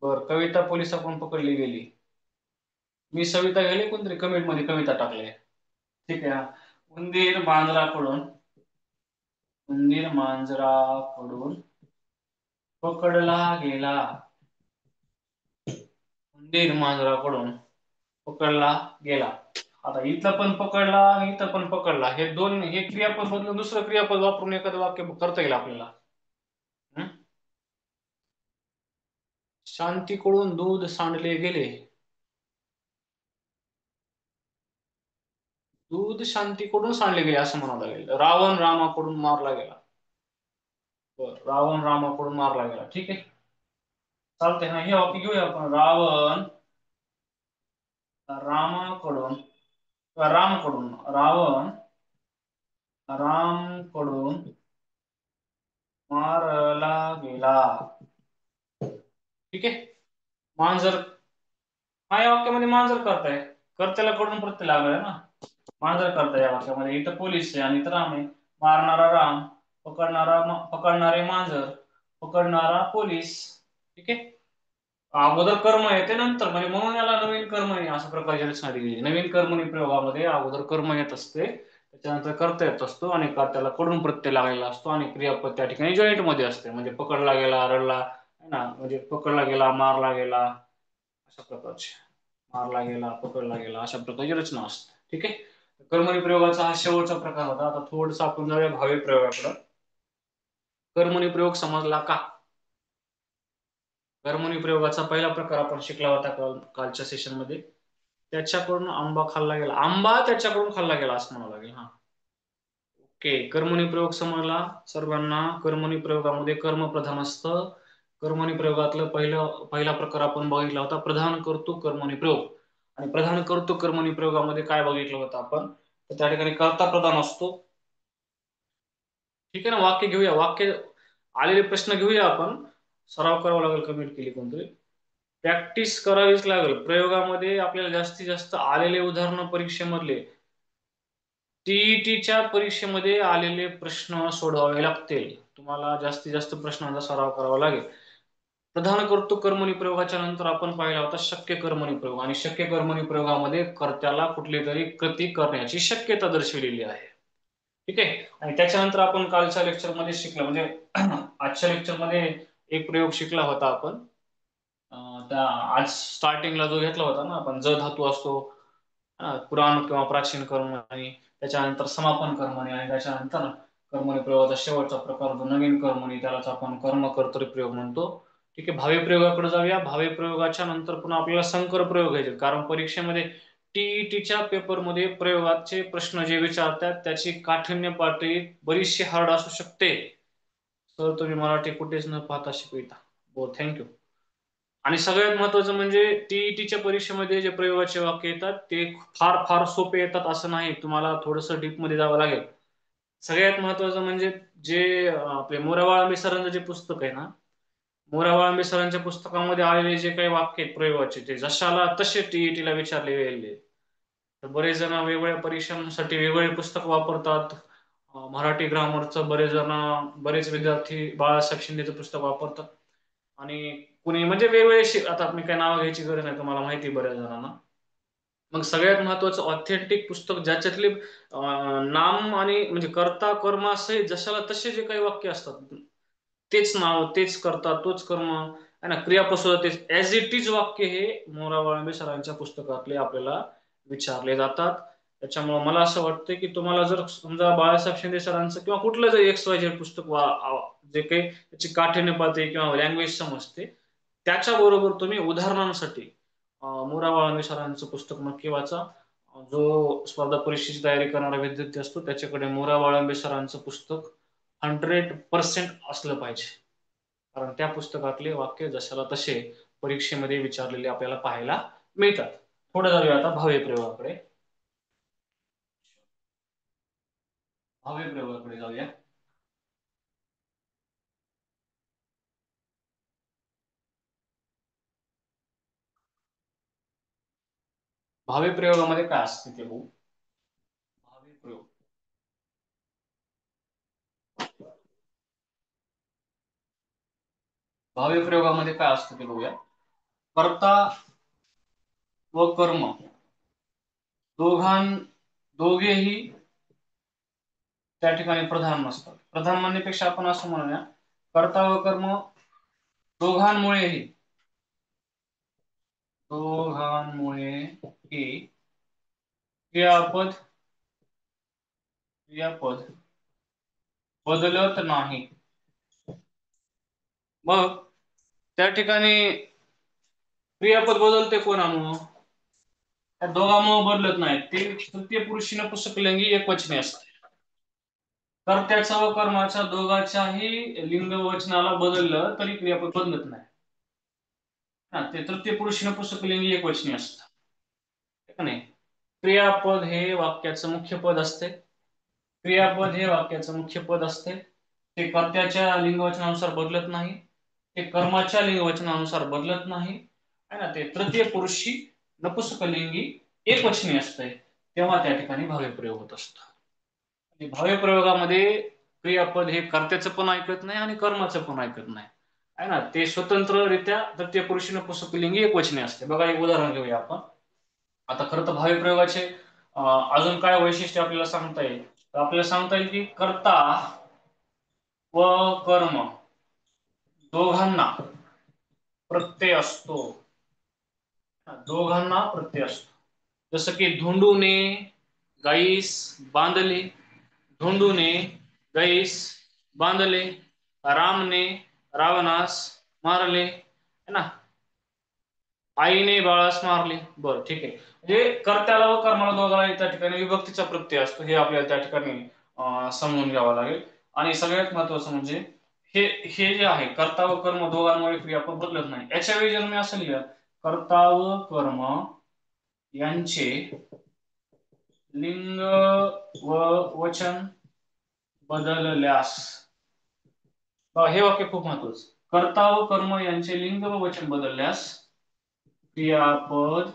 बर, कविता पोलिसाकडून पकडली गेली. मी सविता गेली, कोणतरी कमेंट मध्ये कविता टाकले. ठीक आहे. उंदीर मांजराकडून पकडला गेला. उंदीर मांजराकडून पकडला गेला. आता इथं पण पकडला आणि इथं पण पकडला. हे दोन, हे क्रियापद बदलून दुसरं क्रियापद वापरून एखादं वाक्य करता येईल आपल्याला. शांतीकडून दूध सांडले गेले. दूध शांतीकडून सांडले गेले असं म्हणावं लागेल. रावण रामाकडून मारला गेला. रावण रामाकडून मारला गेला. ठीक आहे, चालतंय. हा, हे वाक्य घेऊया आपण. रावण रामाकडून, रामकडून, रावण रामकडून मारला गेला. ठीक आहे. मांजर, हा या वाक्यामध्ये मांजर करताय. कर्त्याला कडून प्रत्यय लागलाय ना. मांजर करताय या वाक्यामध्ये. इथं पोलीस आहे आणि इथं राम आहे. मारणारा राम, पकडणारे मांजर, पकडणारा पोलीस. ठीक आहे. अगोदर कर्म येते नंतर, म्हणजे म्हणून याला नवीन कर्म आहे अशा प्रकारची रचना दिली. नवीन कर्मणी प्रयोगामध्ये अगोदर कर्म येत असते, त्याच्यानंतर कर्ता येत असतो आणि त्याला कडून प्रत्यय लागलेला असतो आणि क्रियापद त्या ठिकाणी जॉईंट मध्ये असते. म्हणजे पकडला गेला, रडला, है ना, म्हणजे पकडला गेला, मारला गेला, अशा प्रकारचे. मारला गेला, पकडला गेला, अशा प्रकारची रचना असते. ठीक आहे. कर्मणी प्रयोगाचा हा शेवटचा प्रकार होता. आता थोडस आपण जाऊया भावी प्रयोगाकडे. कर्मणी प्रयोग समजला का? कर्मणी प्रयोगाचा पहिला प्रकार आपण शिकला होता कालच्या सेशन मध्ये. त्याच्याकडून आंबा खाल्ला गेला, आंबा त्याच्याकडून खाल्ला गेला असं म्हणावं लागेल. हा, ओके. कर्मणी प्रयोग समजला सर्वांना. कर्मणी प्रयोगामध्ये कर्म प्रधान असतं. कर्मणी प्रयोगातलं पहिला प्रकार आपण बघितला होता प्रधान कर्तृ कर्मणी प्रयोग. आणि प्रधान कर्तृ कर्मणी प्रयोगामध्ये काय बघितलं होतं आपण, तर त्या ठिकाणी कर्ता प्रधान असतो. ठीक आहे ना. वाक्य घेऊया, वाक्य आलेले प्रश्न घेऊया आपण. सराव करावा लागेल, कमेंट केली कोणतरी. प्रॅक्टिस करावीच लागेल. प्रयोगामध्ये आपल्याला जास्तीत जास्त आलेले उदाहरण परीक्षेमधले, टीईटीच्या परीक्षेमध्ये आलेले प्रश्न सोडवावे लागतील. तुम्हाला जास्तीत जास्त प्रश्नांचा सराव करावा लागेल. प्रधान कर्तृ कर्मणी प्रयोगाच्या नंतर आपण पाहिला होता शक्य कर्मणी प्रयोग. आणि शक्य कर्मणी प्रयोगामध्ये कर्त्याला कुठली तरी कृती करण्याची शक्यता दर्शविलेली आहे. ठीक आहे. आणि त्याच्यानंतर आपण कालच्या लेक्चरमध्ये शिकलो, म्हणजे आजच्या लेक्चरमध्ये एक प्रयोग शिकला होता आपण. त्या आज स्टार्टिंगला जो घेतला होता ना आपण, ज धातू असतो, पुराण किंवा प्राचीन कर्मणी, त्याच्यानंतर समापन कर्मणी, आणि त्याच्यानंतर कर्मणी प्रयोगाचा शेवटचा प्रकार जो नवीन कर्मणी, त्यालाच आपण कर्म कर्तरी प्रयोग म्हणतो. ठीक आहे. भावी प्रयोगाकडे जाऊया. भावी प्रयोगाच्या नंतर पुन्हा आपल्याला संकर प्रयोग घ्यायचे, कारण परीक्षेमध्ये टीईटीच्या पेपरमध्ये प्रयोगाचे प्रश्न जे विचारतात त्याची काठिण्य पातळी बरीचशी हार्ड असू शकते. तर तुम्ही मराठी कुठेच न पाहता शिकविता. हो, थँक्यू. आणि सगळ्यात महत्वाचं म्हणजे टीईटीच्या परीक्षेमध्ये जे प्रयोगाचे वाक्य येतात ते फार फार सोपे येतात असं नाही, तुम्हाला थोडंसं डीप मध्ये जावं लागेल. सगळ्यात महत्वाचं म्हणजे जे आपले मोरावाळांबे सरांचं जे पुस्तक आहे ना, मोरावाळांबे सरांच्या पुस्तकामध्ये आलेले जे काही वाक्य आहेत प्रयोगाचे, ते जशाला तसे टीईटीला विचारले गेलेले. तर बरेच जण वेगवेगळ्या परीक्षांसाठी वेगवेगळे पुस्तक वापरतात. मराठी ग्रामरचं बरेच विद्यार्थी बाळासाहेब शिंदेचं पुस्तक वापरतात. आणि कुणी म्हणजे वेगवेगळे, आता मी काय नाव घ्यायची गरज नाही, तुम्हाला माहिती आहे बऱ्याच जणांना. मग सगळ्यात महत्वाचं ऑथेंटिक पुस्तक ज्याच्यातले नाम आणि म्हणजे कर्ता कर्म असे जशाला तसे जे काही वाक्य असतात, तेच नाव तेच कर्ता तोच कर्म आहे ना, क्रियापद तेच ऍज इट इज वाक्य हे मोरा वाळंबे सरांच्या पुस्तकातले आपल्याला विचारले जातात. त्याच्यामुळे मला असं वाटतं की तुम्हाला जर समजा बाळासाहेब शिंदे सरांचं किंवा कुठलं जर XYZ पुस्तक जे काही त्याची काठिण्य पातळी किंवा लँग्वेज समजते, त्याच्याबरोबर तुम्ही उदाहरणांसाठी मोरा वाळंबे सरांचं पुस्तक नक्की वाचा. जो स्पर्धा परीक्षेची तयारी करणारा विद्यार्थी असतो त्याच्याकडे मोरा वाळंबे सरांचं पुस्तक 100% असलं पाहिजे, कारण त्या पुस्तकातले वाक्य जशाला तसे परीक्षेमध्ये विचारलेले आपल्याला पाहायला मिळतात. थोडं जाऊया आता भावी प्रयोगाकडे. भावी प्रयोगाकडे जाऊया. भावी प्रयोगामध्ये काय असते ते भाऊ? भावी प्रयोग, भावी प्रयोगामध्ये काय असतं ते बघूया. कर्ता व कर्म दोघेही त्या ठिकाणी प्रधान नसतात. प्रधान म्हणण्यापेक्षा आपण असं म्हणूया, कर्ता व कर्म दोघांमुळेही ही क्रियापद बदलत नाही. मग त्या ठिकाणी क्रियापद बदलते कोणामुळं? त्या दोघांमुळे बदलत नाही, ते तृतीय पुरुषी नपुंसकलिंगी एकवचनी असते. तर त्याचा व कर्माच्या दोघांच्याही लिंग वचनाला बदललं तरी क्रियापद बदलत नाही. ते तृतीय पुरुषी नपुंसकलिंगी एकवचनी असतं. ठीक नाही. क्रियापद हे वाक्याचं मुख्य पद असते. क्रियापद हे वाक्याचं मुख्य पद असते. ते कर्त्याच्या लिंगवचनानुसार बदलत नाही, ते कर्माच्या लिंगवचनानुसार बदलत नाही, है ना. ते तृतीय पुरुषी नपुंसकलिंगी एकवचनी असते, तेव्हा त्या ठिकाणी भावी प्रयोग होत असतो. भावी प्रयोगामध्ये क्रियापद हे कर्त्याचं पण ऐकत नाही आणि कर्माचं पण ऐकत नाही, आहे ना. ते स्वतंत्ररित्या तृतीय पुरुषी नपुंसकलिंगी एकवचनी असते. बघा एक उदाहरण घेऊया आपण. आता खरं तर भावी प्रयोगाचे अजून काय वैशिष्ट्य आपल्याला सांगता येईल, तर आपल्याला सांगता येईल की कर्ता व कर्म दोघांना प्रत्यय असतो. दोघांना प्रत्यय असतो. जसं की धोंडूने गाईस बांधले, धोंडूने गाईस बांधले, रामने रावणास मारले, है ना, आईने बाळास मारले. बरं ठीक आहे. म्हणजे कर्त्याला व कर्माला दोघांना त्या ठिकाणी विभक्तीचा प्रत्यय असतो, हे आपल्याला त्या ठिकाणी समजून घ्यावं लागेल. आणि सगळ्यात महत्वाचं म्हणजे हे हे जे आहे कर्ता व कर्म दोघांमुळे क्रियापद बदलत नाही. याच्या वेळी जर मी असं लिहिलं, कर्ता व कर्म यांचे लिंग व वचन बदलल्यास, हे वाक्य खूप महत्वाचं. कर्ता व कर्म यांचे लिंग व वचन बदलल्यास क्रियापद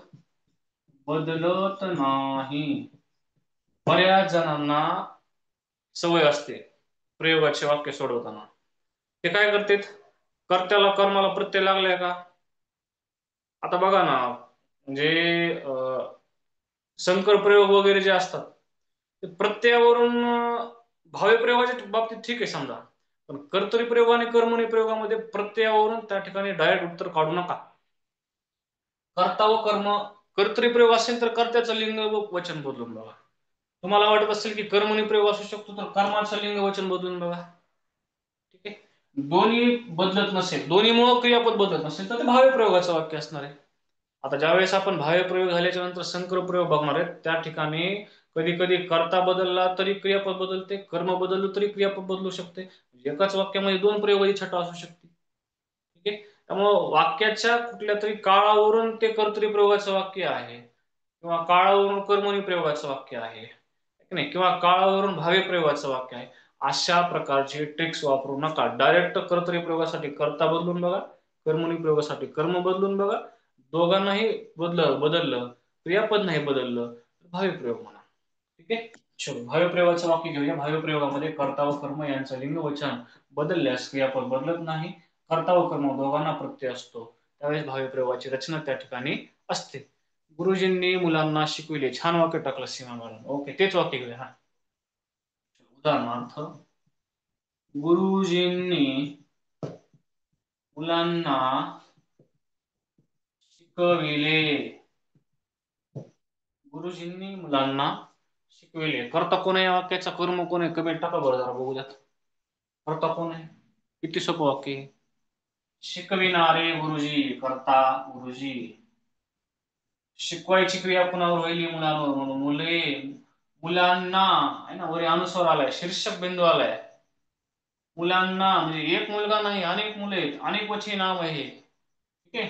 बदलत नाही. बऱ्याच जणांना सवय असते प्रयोगाचे वाक्य सोडवताना, ते काय करतात, कर्त्याला कर्माला प्रत्यय लागलाय का, आता बघा ना, म्हणजे संकर प्रयोग वगैरे जे असतात ते प्रत्ययावरून भाव्य प्रयोगाच्या बाबतीत ठीक आहे समजा, पण कर्तरी प्रयोग आणि कर्मणी प्रयोगामध्ये प्रत्ययावरून त्या ठिकाणी डायरेक्ट उत्तर काढू नका. कर्ता व कर्म कर्तरी प्रयोग असेल तर कर्त्याचं लिंग व वचन बदलून बघा. तुम्हाला वाटत असेल की कर्मणी प्रयोग असू शकतो तर कर्माचं लिंग वचन बदलून बघा. ठीक आहे. दोन्ही बदलत नसेल, दोन्हीमुळे क्रियापद बदलत नसेल तर ते भाव्य प्रयोगाचं वाक्य असणार आहे. आता ज्यावेळेस आपण भाव्य प्रयोग झाल्याच्या नंतर संकर प्रयोग बघणार आहेत, त्या ठिकाणी कधी कधी कर्ता बदलला तरी क्रियापद बदलते, कर्म बदललं तरी क्रियापद बदलू शकते. एकाच वाक्यामध्ये दोन प्रयोगाची छटा असू शकते. ठीक आहे. त्यामुळे वाक्याच्या कुठल्या तरी काळावरून ते कर्तरी प्रयोगाचं वाक्य आहे, किंवा काळावरून कर्मणी प्रयोगाचं वाक्य आहे, नाही, किंवा काळावरून भाव्य प्रयोगाचं वाक्य आहे, अशा प्रकारचे ट्रिक्स वापरू नका. डायरेक्ट कर्तरी प्रयोगासाठी कर्ता बदलून बघा, कर्मणी प्रयोगासाठी कर्म बदलून बघा. दोघांनाही बदललं क्रियापद नाही बदललं तर भाव्य प्रयोग म्हणा. ठीक आहे. चलो भाव्य प्रयोगाचं वाक्य घेऊया. भाव्य प्रयोगामध्ये कर्ता व कर्म यांचं लिंग वचन बदलल्यास क्रियापद बदलत नाही. कर्ता व कर्म दोघांना प्रत्यय असतो, त्यावेळेस भाव्य प्रयोगाची रचना त्या ठिकाणी असते. गुरुजींनी मुलांना शिकविले, छान वाक्य टाकलं सीमा मॅडम. ओके, तेच वाक्य घेऊया. हा, उदाहरणार्थ, गुरुजींनी मुलांना शिकविले. गुरुजींनी मुलांना शिकविले. कर्ता कोण आहे या वाक्याचा, कर्म कोण आहे, कमेंट टाका बरं जरा बघू द्यात. कर्ता कोण आहे, किती सोपं वाक्य. शिकविणारे गुरुजी, कर्ता गुरुजी. शिकवायची क्रिया कुणावर होईल, मुलांवर, म्हणून मुले, मुलांना आहे ना, वरी अनुस्वार आलाय, शीर्षक बिंदू आलाय. मुलांना म्हणजे एक मुलगा नाही, अनेक मुले आहेत, अनेक वचनी नाव आहे. ठीक आहे.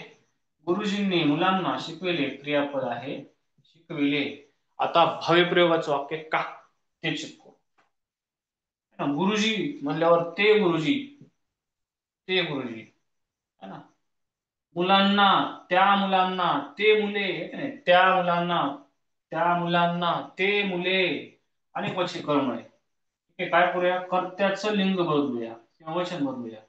गुरुजींनी मुलांना शिकविले, क्रियापद आहे शिकविले. आता भाव्य प्रयोगाचं वाक्य का ते शिकतो. गुरुजी म्हणल्यावर ते गुरुजी, ते गुरुजी, है ना. मुलांना, त्या मुलांना, ते मुले, त्या मुलांना, त्या मुलांना, ते मुले, अनेक वचनी कर्म आहे. ठीक आहे. काय करूया, कर्त्याचं लिंग बदलूया किंवा वचन बदलूया.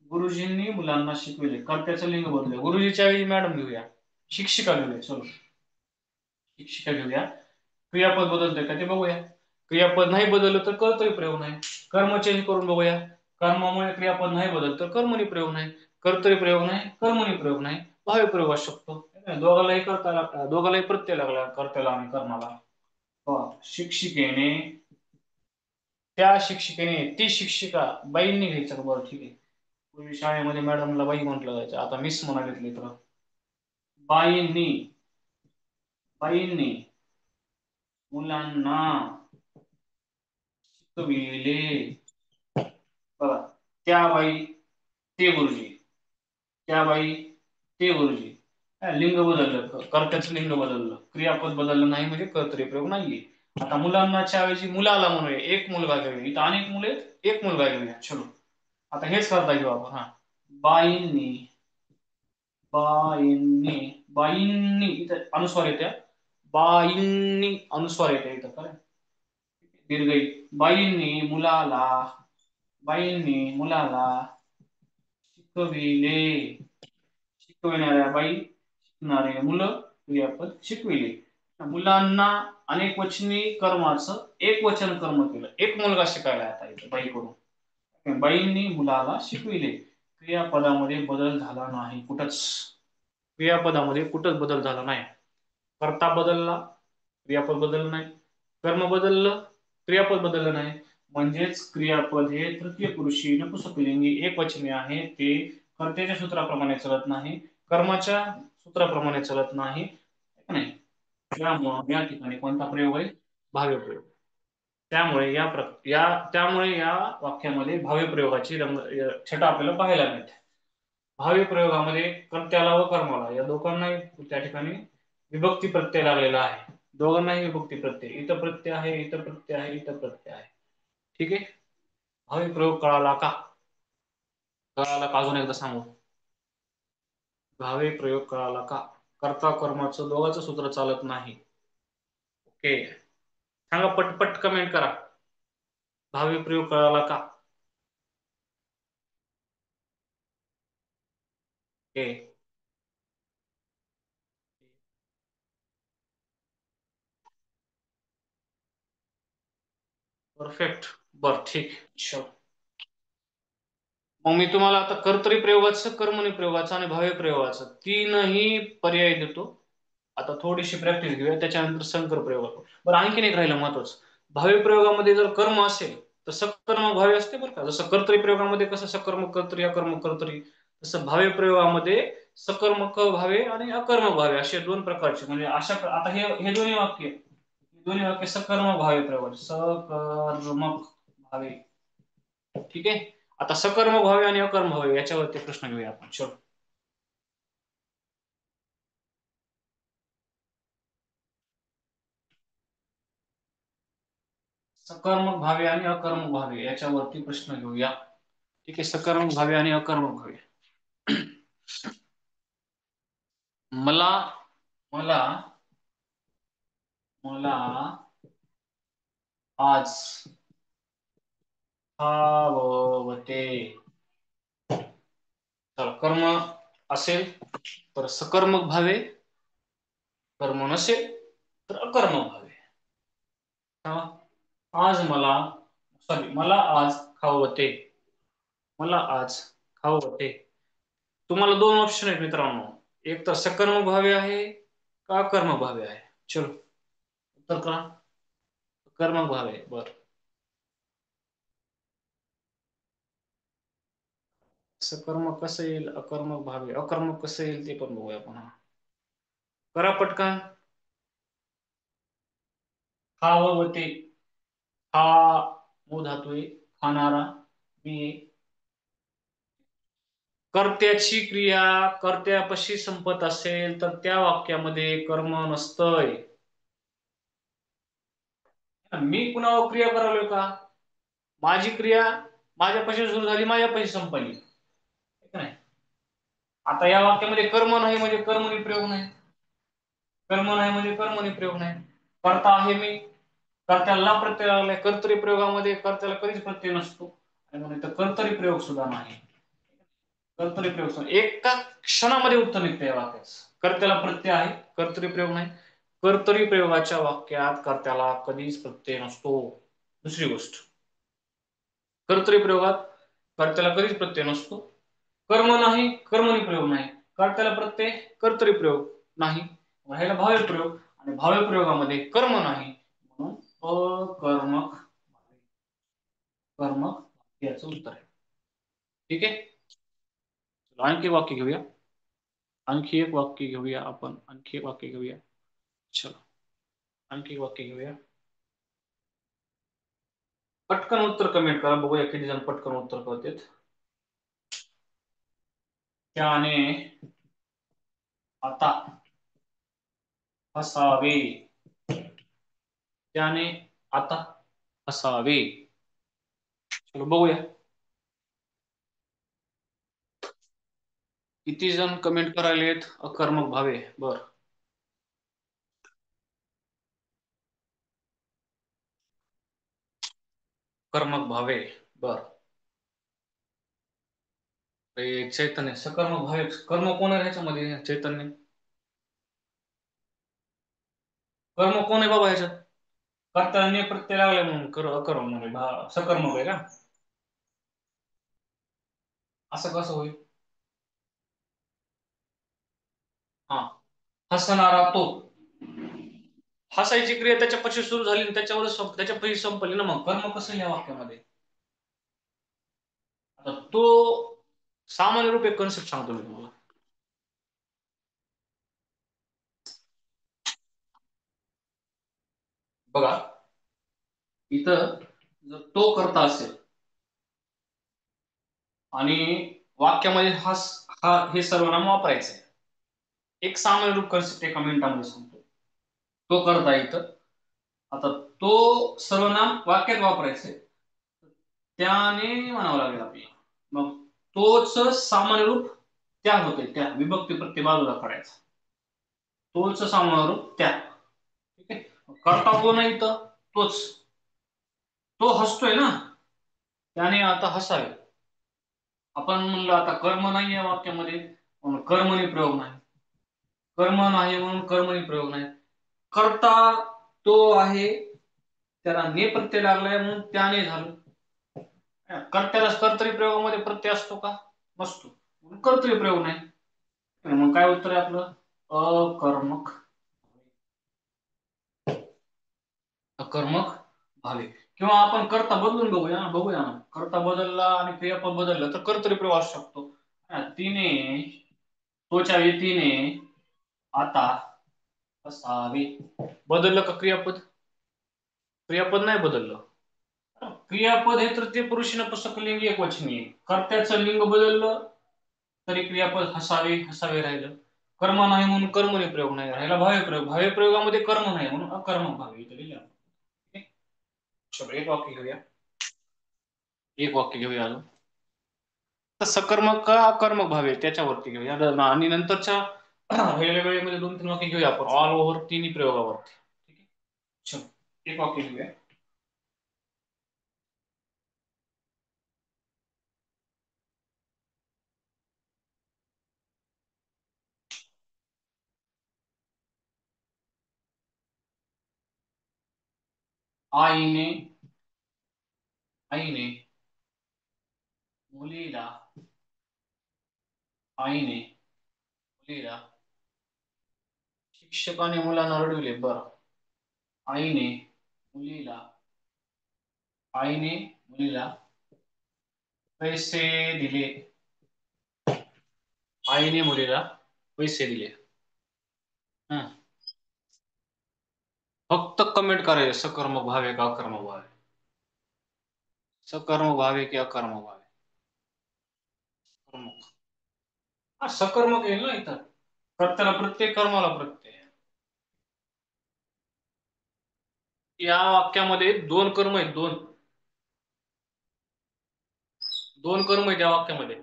गुरुजींनी मुलांना शिकविले, कर्त्याचं लिंग बदलूया. गुरुजीच्या ऐवजी मॅडम घेऊया, शिक्षिका घेऊया. चलो शिक्षिका घेऊया. क्रियापद बदलतंय का ते बघूया. क्रियापद नाही बदललं तर कर्तरी प्रयोग नाही. कर्म चेंज करून बघूया. कर्मामुळे क्रियापद नाही बदलत तर कर्मणी प्रयोग नाही. कर्तरी प्रयोग नाही, कर्मणी प्रयोग नाही, भाव्य प्रयोग असू शकतो. दोघालाही करता, दोघालाही प्रत्यय लागला, कर्त्याला आणि कर्माला. शिक्षिकेने, त्या शिक्षिकेने, ती शिक्षिका, बाईंनी घ्यायचं. बरं ठीक आहे. पूर्वी शाळेमध्ये मॅडमला बाई म्हटलं जायचं, आता मिस म्हणा घेतली तर बाईंनी, बाईंनी मुलांना शिकविले. बघा, त्या बाई, ते गुरुजी, त्या बाई, ते गुरुजी. लिंग बदललं, कर्त्याचं लिंग बदललं, क्रियापद बदललं नाही म्हणजे कर्तरी प्रयोग नाहीये. आता मुलांनाच्या ऐवजी मुलाला म्हणूया, एक मुलगा घेऊया. इथं अनेक मुले आहेत, एक मुलगा घेऊया. चलो आता हेच करता घेऊ आपण. हा, बाईंनी, बाईंनी, बाईंनी इथं अनुस्वार येत्या, बाईंनी अनुस्वार येते इथं, कारण दीर्घ. बाईंनी मुलाला, बाईंनी मुलाला शिकविले. शिकविणाऱ्या बाई, शिकणारे मुलं, क्रियापद शिकविले. मुलांना अनेक वचनी कर्माचं एक वचन कर्म केलं, एक मुलगा शिकायला आता इथं बाईकडून. बाईंनी मुलाला शिकविले. क्रियापदामध्ये बदल झाला नाही कुठंच, क्रियापदामध्ये कुठंच बदल झाला नाही. कर्ता बदलला, क्रियापद बदललं नाही. कर्म बदललं, क्रियापद बदललं नाही. म्हणजेच क्रियापद हे तृतीय पुरुषी नपुंसकलिंगी एकवचनी आहे, ते कर्त्याच्या सूत्राप्रमाणे चालत नाही, कर्माच्या सूत्राप्रमाणे चालत नाही. नाही, त्यामुळे या ठिकाणी कोणता प्रयोग आहे? भाव्य प्रयोग. त्यामुळे या वाक्यामध्ये भाव्य प्रयोगाची छटा आपल्याला पाहायला मिळते. भाव्य प्रयोगामध्ये कर्त्याला व कर्माला या दोघांनाही त्या ठिकाणी विभक्ती प्रत्यय लागलेला आहे. दोघांनाही विभक्ती प्रत्यय, इथं प्रत्यय आहे, इथं प्रत्यय आहे, इथं प्रत्यय आहे. ठीक आहे. भाव्य प्रयोग कळाला का? कळाला का? अजून एकदा सांगू. भाव्य प्रयोग कळाला का? कर्ता कर्माचं दोघांचं सूत्र चालत नाही. ओके, सांगा पटपट कमेंट करा. भाव्य प्रयोग कळाला का? Okay, perfect. बर, ठीक. चल, मग मी तुम्हाला आता कर्तरी प्रयोगाचं, कर्मणी प्रयोगाचं आणि भाव्य प्रयोगाचं तीनही पर्याय देतो. आता थोडीशी प्रॅक्टिस घेऊया, त्याच्यानंतर संकर प्रयोग. बरं, आणखीन एक राहिलं महत्वाचं. भाव्य प्रयोगामध्ये जर कर्म असेल तर सकर्मक भावे असते बरं का. जसं कर्तरी प्रयोगामध्ये कसं सकर्मक कर्तरी, अकर्मक कर्तरी, तसं भाव्य प्रयोगामध्ये सकर्मक भावे आणि अकर्मक भावे असे दोन प्रकारचे. म्हणजे अशा आता हे दोन्ही वाक्य सकर्मक भावे प्रयोग, सकर्मक भावे. ठीक आहे. आता सकर्मक भावे आणि अकर्मक भावे याच्यावरती प्रश्न घेऊया आपण. चलो, सकर्मक भावे आणि अकर्मक भावे याच्यावरती प्रश्न घेऊया. ठीक आहे. सकर्मक भावे आणि अकर्मक भावे. मला मला मला आज खाववते. तर कर्म असेल तर सकर्मक भावे, कर्म नसेल तर अकर्मक भावे. हा? आज मला आज खाववते. मला आज खाववते. तुम्हाला दोन ऑप्शन आहेत मित्रांनो. एक तर सकर्मक भावे आहे का अकर्मक भावे आहे. चलो, उत्तर करा. कर्मक भावे. बर, सकर्मक कसं येईल, अकर्मक भावे, अकर्मक कसं येईल ते पण बघूया आपण. करा पटकन. खाववते. हा मूळ धातू आहे, खाणारा मी. कर्त्याची क्रिया कर्त्यापाशी संपत असेल तर त्या वाक्यामध्ये कर्म नसतंय. मी पुन्हा क्रिया करालोय का? माझी क्रिया माझ्यापाशी सुरू झाली, माझ्यापाशी संपली. नाही, आता या वाक्यामध्ये कर्म नाही म्हणजे कर्मणी प्रयोग नाही. कर्म नाही म्हणजे कर्मणी प्रयोग नाही. कर्ता आहे मी, कर्त्याला प्रत्यय लागलाय. कर्तरी प्रयोगामध्ये कर्त्याला कधीच प्रत्यय नसतो आणि म्हणून तर कर्तरी प्रयोग सुद्धा नाही. कर्तरी प्रयोग एका क्षणामध्ये उत्तर निघते या वाक्याचं. कर्त्याला प्रत्यय आहे, कर्तरी प्रयोग नाही. कर्तरी प्रयोगाच्या वाक्यात कर्त्याला कधीच प्रत्यय नसतो. दुसरी गोष्ट, कर्तरी प्रयोगात कर्त्याला कधीच प्रत्यय नसतो. कर्म नाही, कर्मणी प्रयोग नाही. कर्त्याला प्रत्यय, कर्तरी प्रयोग नाही. राहिला भाव्य प्रयोग, आणि भाव्य प्रयोगामध्ये कर्म नाही, म्हणून अकर्मक कर्मक याचं उत्तर आहे. ठीक आहे. आणखी वाक्य घेऊया. आणखी एक वाक्य घेऊया आपण. आणखी एक वाक्य घेऊया. चलो, आणखी एक वाक्य घेऊया. पटकन उत्तर कमेंट करा, बघूया किती जण पटकन उत्तर करतात. त्याने आता असावे. त्याने आता असावे. चलो बघूया किती जण कमेंट करायलेत अकर्मक भावे. बर, कर्मक भावे. बर, चैतन्य सकर्मक भावे. कर्म कोण आहे ह्याच्यामध्ये? चैतन्य. कर्म कोण आहे बाबा ह्याच्यात? कर्त्याने प्रत्यय लागले म्हणून अकर्म म्हणजे सकर्मक आहे का? असं कसं होईल? हा, हसणारा तो. हसायची क्रिया त्याच्यापाशी सुरू झाली आणि त्याच्यावर त्याच्यापाशी संपली ना, मग कर्म कसं या वाक्यामध्ये? आता तो सामान्य रूप एक कन्सेप्ट सांगतो मी तुम्हाला. बघा, इथं जर तो करता असेल आणि वाक्यामध्ये हा हे सर्वनाम वापरायचं. एक सामान्य रूप कन्सेप्ट एका मिनिटामध्ये सांगतो. तो करता इथं, आता तो सर्वनाम वाक्यात वापरायचंय, त्याने म्हणावं लागेल आपल्याला. मग तोच सामान्य रूप त्या होते, त्या विभक्ती प्रत्यय बाजूला काढायचा. तोच सामान्य रूप त्या. ठीक आहे. करता कोण आहे इथं? तोच. तो हसतोय ना, त्याने आता हसावे. आपण म्हणलं आता कर्म नाही या वाक्यामध्ये, म्हणून कर्मणी प्रयोग नाही. कर्म नाही म्हणून कर्मणी प्रयोग नाही. कर्ता तो आहे, त्याला ने प्रत्यय लागलाय म्हणून त्याने झालं. कर्त्याला कर्तरी प्रयोगामध्ये प्रत्यय असतो का? नसतो. म्हणून कर्तरी प्रयोग नाही. मग काय उत्तर आहे आपलं? अकर्मक. अकर्मक भावे. किंवा आपण कर्ता बदलून बघूया ना. कर्ता बदलला आणि क्रियापद बदललं तर कर्तरी प्रयोग असू शकतो. तिने, तोच्या तिने आता असावे. बदललं का क्रियापद? क्रियापद नाही बदललं. क्रियापद हे तृतीय पुरुष नपुंसक लिंग एकवचनी आहे. कर्त्याचं लिंग बदललं तरी क्रियापद हसावे हसावे राहिलं. कर्म नाही म्हणून कर्मणी प्रयोग नाही राहिला. भावे प्रयोग, भावे प्रयोगामध्ये कर्म नाही म्हणून अकर्मक भावे इथे लिहिलं. चलो एक वाक्य घेऊया. एक वाक्य घेऊया अजून. तर सकर्मक का अकर्मक भावे त्याच्यावरती घेऊया आणि नंतरच्या राहिलेल्या वेळेमध्ये 2-3 वाक्य घेऊया आपण ऑल ओव्हर तिन्ही प्रयोगावरती. ठीक आहे. चलो एक वाक्य घेऊया. आईने आईने मुलीला आईने मुलीला शिक्षकाने मुलांना रडविले. बरं. आईने मुलीला आईने मुलीला पैसे दिले. आईने मुलीला पैसे दिले. हं. फक्त कमेंट करायचं सकर्मक भावे का अकर्मक भावे. सकर्मक भावे की अकर्मक भावे. कर्मक. हा सकर्मक येईल ना इथं. कर्त्याला प्रत्यय, कर्माला प्रत्यय. या वाक्यामध्ये 2 कर्म आहेत. दोन कर्म आहेत या वाक्यामध्ये.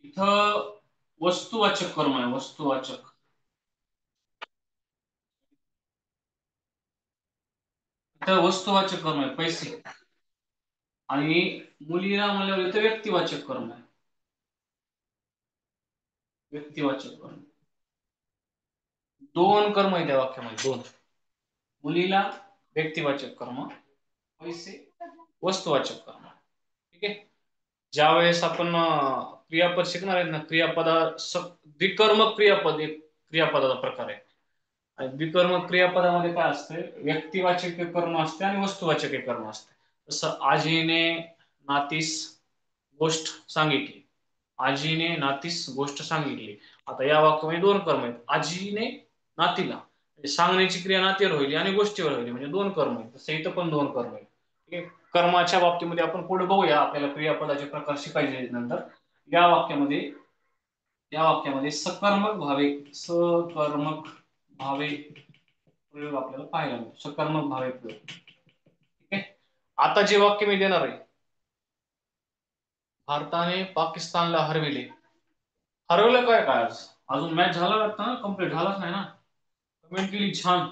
इथं वस्तुवाचक कर्म आहे. वस्तुवाचक. इथं वस्तुवाचक कर्म आहे पैसे. आणि मुलीला म्हणल्यावर इथं व्यक्तिवाचक कर्म आहे. व्यक्तिवाचक कर्म. 2 कर्म आहेत या वाक्यामध्ये. 2. मुलीला व्यक्तिवाचक कर्म, पैसे वस्तुवाचक कर्म. ठीक आहे. ज्या वेळेस आपण क्रियापद शिकणार आहेत ना, क्रियापदा द्विकर्मक क्रियापद एक क्रियापदाचा प्रकार आहे. आणि द्विकर्मक क्रियापदामध्ये काय असते? व्यक्तिवाचक कर्म असते आणि वस्तुवाचक कर्म असते. जसं आजीने नातीस गोष्ट सांगितली. आजीने नातीस गोष्ट सांगितली. आता या वाक्यामध्ये 2 कर्म आहेत. आजीने नातीला सांगण्याची क्रिया नातीवर होईल आणि गोष्टीवर होईल, म्हणजे 2 कर्म आहेत. तसं इथं पण 2 कर्म आहेत. ठीक आहे. कर्माच्या बाबतीमध्ये आपण पुढे बघूया. आपल्याला क्रियापदाचे प्रकार शिकायचे नंतर. या वाक्यामध्ये सकर्मक भावे, सकर्मक भावे प्रयोग आपल्याला पाहायला मिळतो. सकर्मक भावे प्रयोग. ठीक आहे. आता जे वाक्य मी देणार आहे, भारताने पाकिस्तानला हरविले. हरवलं काय काय आज? अजून मॅच झाला वाटतं ना, कम्प्लीट झालाच नाही ना. कमेंट केली छान.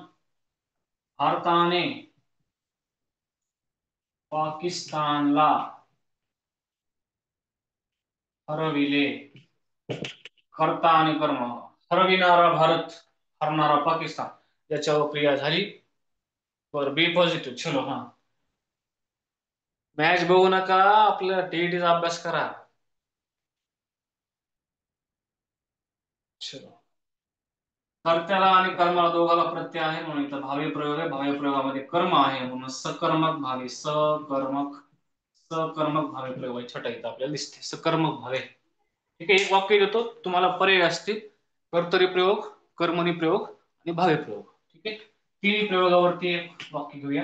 भारताने पाकिस्तानला हरविले. कर्ता आणि कर्म. हरविणारा भारत, हरणारा पाकिस्तान याच्यावर क्रिया झाली. बरं, बी पॉझिटिव्ह. चलो हा. मॅच बघू नका, आपल्याला टीईटीचा अभ्यास करा. चलो. कर्त्याला आणि कर्माला दोघाला प्रत्यय आहे म्हणून इथं भावी प्रयोग आहे. भावी प्रयोगामध्ये कर्म आहे म्हणून सकर्मक भावी, सकर्मक भावी प्रयोग आहे. छटा इथं आपल्याला दिसते सकर्मक भावे. ठीक आहे, एक वाक्य देतो तुम्हाला, पर्याय असतील कर्तरी प्रयोग, कर्मणी प्रयोग आणि भावी प्रयोग. ठीक आहे, तिन्ही प्रयोगावरती एक वाक्य घेऊया.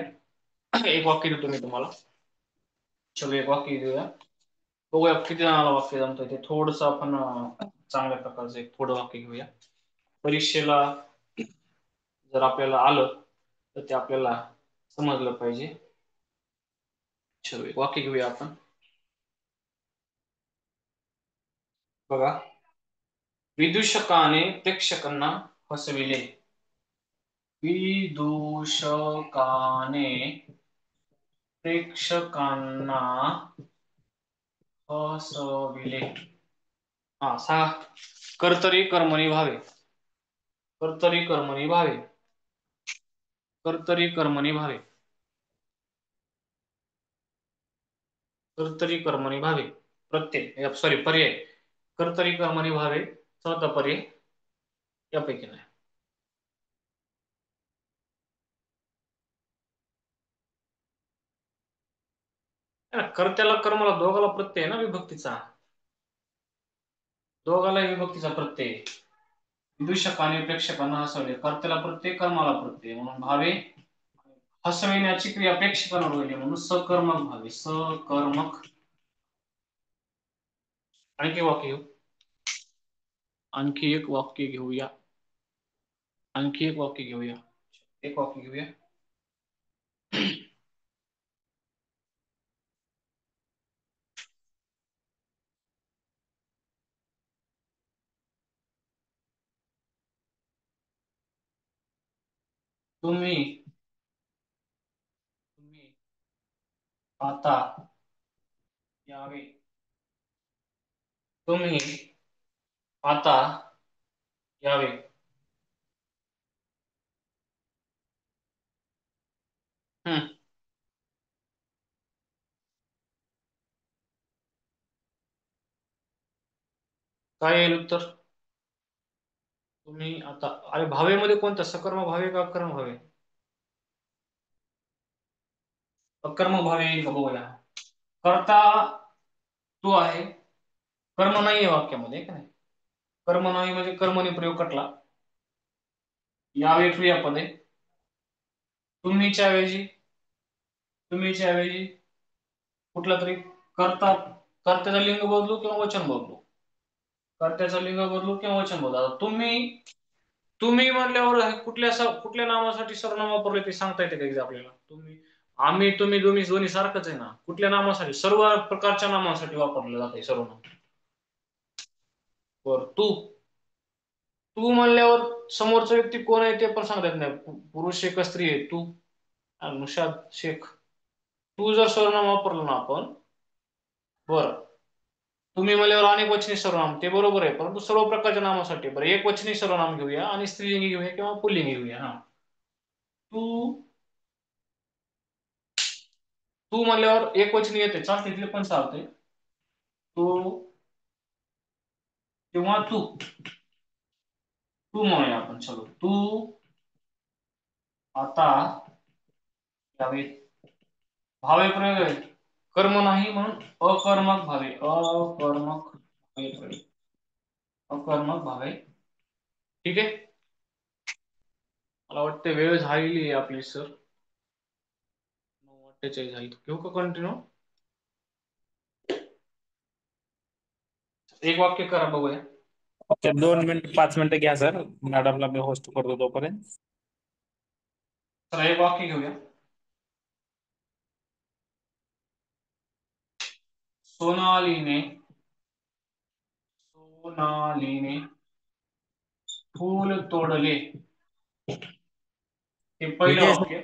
एक वाक्य देतो मी तुम्हाला, चलो एक वाक्य घेऊया, बघूया किती जणांना वाक्य जमतंय ते. थोडस आपण चांगल्या प्रकारचं एक थोडं वाक्य घेऊया. परीक्षेला जर आपल्याला आलं तर ते आपल्याला समजलं पाहिजे. चलो एक वाक्य घेऊया आपण. बघा, विदूषकाने प्रेक्षकांना हसविले. विदूषकाने प्रेक्षकांना हसविले. हा सा कर्तरी कर्मणी भावे, कर्तरी कर्मणी भावे, कर्तरी कर्मणी भावे, कर्तरी कर्मणी भावे. प्रत्यय सॉरी पर्याय, कर्तरी कर्मणी भावे, चौथा पर्याय यापैकी नाही. कर्त्याला कर्माला दोघाला प्रत्यय ना विभक्तीचा, दोघाला विभक्तीचा प्रत्यय. विदूषकाने प्रेक्षकांना हसवले, कर्त्याला प्रत्यय कर्माला प्रत्यय म्हणून भावे. हसविण्याची क्रिया प्रेक्षकांवर होईल म्हणून सकर्मक भावे, सकर्मक. आणखी वाक्य घेऊ, आणखी एक वाक्य घेऊया, आणखी एक वाक्य घेऊया, एक वाक्य घेऊया. तुम्ही तुम्ही आता यावे, तुम्ही आता यावे. हम्म, काय येईल उत्तर? तुम्ही आता, अरे भावेमध्ये कोणता, सकर्म भावे का अकर्म भावे? अकर्म भावे येईल का बघूया. कर्ता तू आहे, कर्म नाहीये वाक्यामध्ये का नाही. कर्म नाही म्हणजे कर्मने प्रयोग कटला. यावे क्रियापद आहे. तुम्हीच्या ऐवजी, तुम्हीच्या ऐवजी कुठला तरी कर्ता, कर्त्याचा लिंग बदलू किंवा वचन बदलू, कर्त्याचा लिंग बदलू किंवा वचन बदलू. आता तुम्ही, तुम्ही म्हणल्यावर कुठल्या नामासाठी सर्वनाम वापरले ते सांगता येते का एकदा आपल्याला? तुम्ही, आम्ही, तुम्ही, दोन्ही दोन्ही सारखंच आहे ना. कुठल्या नामासाठी? सर्व प्रकारच्या नामासाठी वापरलं जाते सर्वनाम. बर, तू, तू म्हणल्यावर समोरचा व्यक्ती कोण आहे ते पण सांगता येत नाही. पुरुष आहे का स्त्री आहे. तू, नुशाद शेख, तू जर सर्वनाम वापरलं ना आपण, बर, तुम्ही म्हणल्यावर अनेक वचनी सर्वनाम ते बरोबर आहे, परंतु सर्व प्रकारच्या नामासाठी बरं एक वचनी सर्वनाम घेऊया आणि स्त्रीलिंगी घेऊया किंवा पुल्लिंगी घेऊया. हा, तू, तू म्हणल्यावर एक वचनी येते, चालते तिथे पण चालते. तू किंवा तू, तू म्हणूया आपण. चलो, तू आता यावे. भावे प्रयोग आहे, कर्म नाही म्हणून अकर्मक भावे, अकर्मक भावे प्रयोग, अकर्मक भावे. ठीक आहे, मला वाटतं वेळ झालेली आहे आपली सर. 9:48 झाली, घेऊ का कंटिन्यू? एक वाक्य करा बघूया. ओके, 2 मिनिट 5 मिनिटं घ्या सर, मॅडमला मी होस्ट करतो तोपर्यंत. चला एक वाक्य घेऊया. सोनालीने, सोनालीने फूल तोडले. हे पहिलं विजय सर, वाक्य.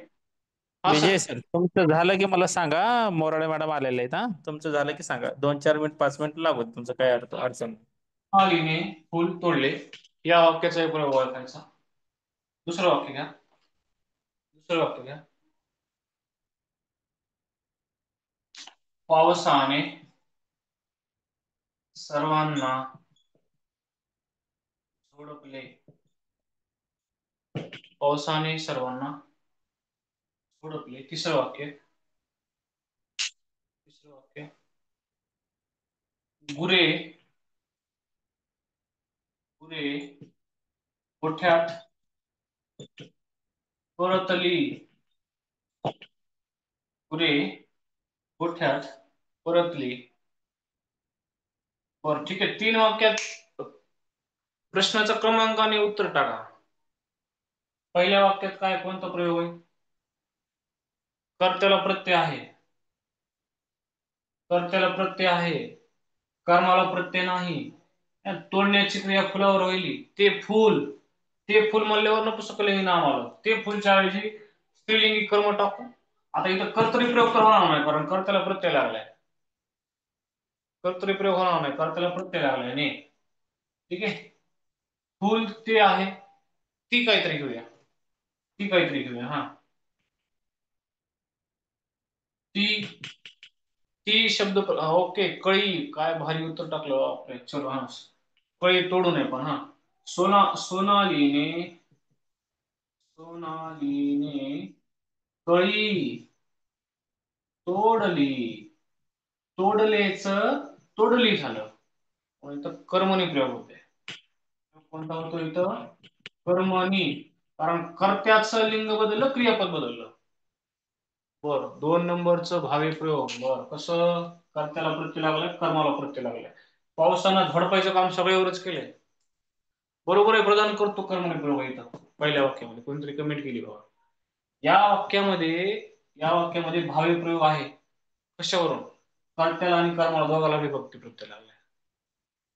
हा सर. विजय सर तुमचं झालं की मला सांगा. मोराळे मॅडम आलेले आहेत. हा, तुमचं झालं की सांगा. 2-4 मिनिट 5 मिनिट लागत, तुमचं काय अडचण. सोनालीने फूल तोडले, या वाक्याचा एक प्रयोग ओळखायचा. दुसरं वाक्य घ्या, दुसरं वाक्य घ्या. पावसाने सर्वांना झोडपले. पावसाने सर्वांना ओळखले. तिसरं वाक्य गुरे गुरे गोठ्यात परतली. गुरे गोठ्यात परतली. बरं ठीक आहे, 3 वाक्यात प्रश्नाचा क्रमांक आणि उत्तर टाका. पहिल्या वाक्यात काय कोणता प्रयोग आहे? कर्त्याला प्रत्यय आहे. कर्त्याला प्रत्यय आहे, कर्माला प्रत्यय नाही. तोडण्याची क्रिया फुलावर होईल. ते फुल म्हणल्यावर नपुंसकलिंगी नाम आलं. ते फुलच्या ऐवजी स्त्रीलिंगी कर्म टाकू. आता इथं कर्तरी प्रयोग तर होणार नाही, कारण कर्त्याला प्रत्यय लागलाय. कर्तरी प्रयोग होणार नाही, कर्त्याला प्रत्यय लागलाय नाही. ठीक आहे, फुल ते आहे, ती काहीतरी घेऊया. हा, ती ती शब्द ओके. कळी, काय भारी उत्तर टाकलं आपले. चलो हा, कळी तोडू नये पण. हा, सोनालीने कळी तोडली. तोडलेच तोडली झालं. इथं कर्मणी प्रयोग होते. कोणता होतो इथं? कर्मणी. कारण कर्त्याचं लिंग बदललं, क्रियापद बदललं. बर, 2 नंबरचं भावी प्रयोग. बर, कसं? कर्त्याला प्रत्यय लागलाय, कर्माला प्रत्यय लागलाय. पावसानं झडपायचं काम सगळ्यावरच केलंय. बरोबर आहे, प्रदान करतो कर्मणी प्रयोग इथं पहिल्या वाक्यामध्ये. कोणतरी कमेंट केली बाबा. या वाक्यामध्ये भावी प्रयोग आहे. कशावरून? कर्त्याला आणि कर्माला दोघाला विभक्ती प्रत्यय लागलाय.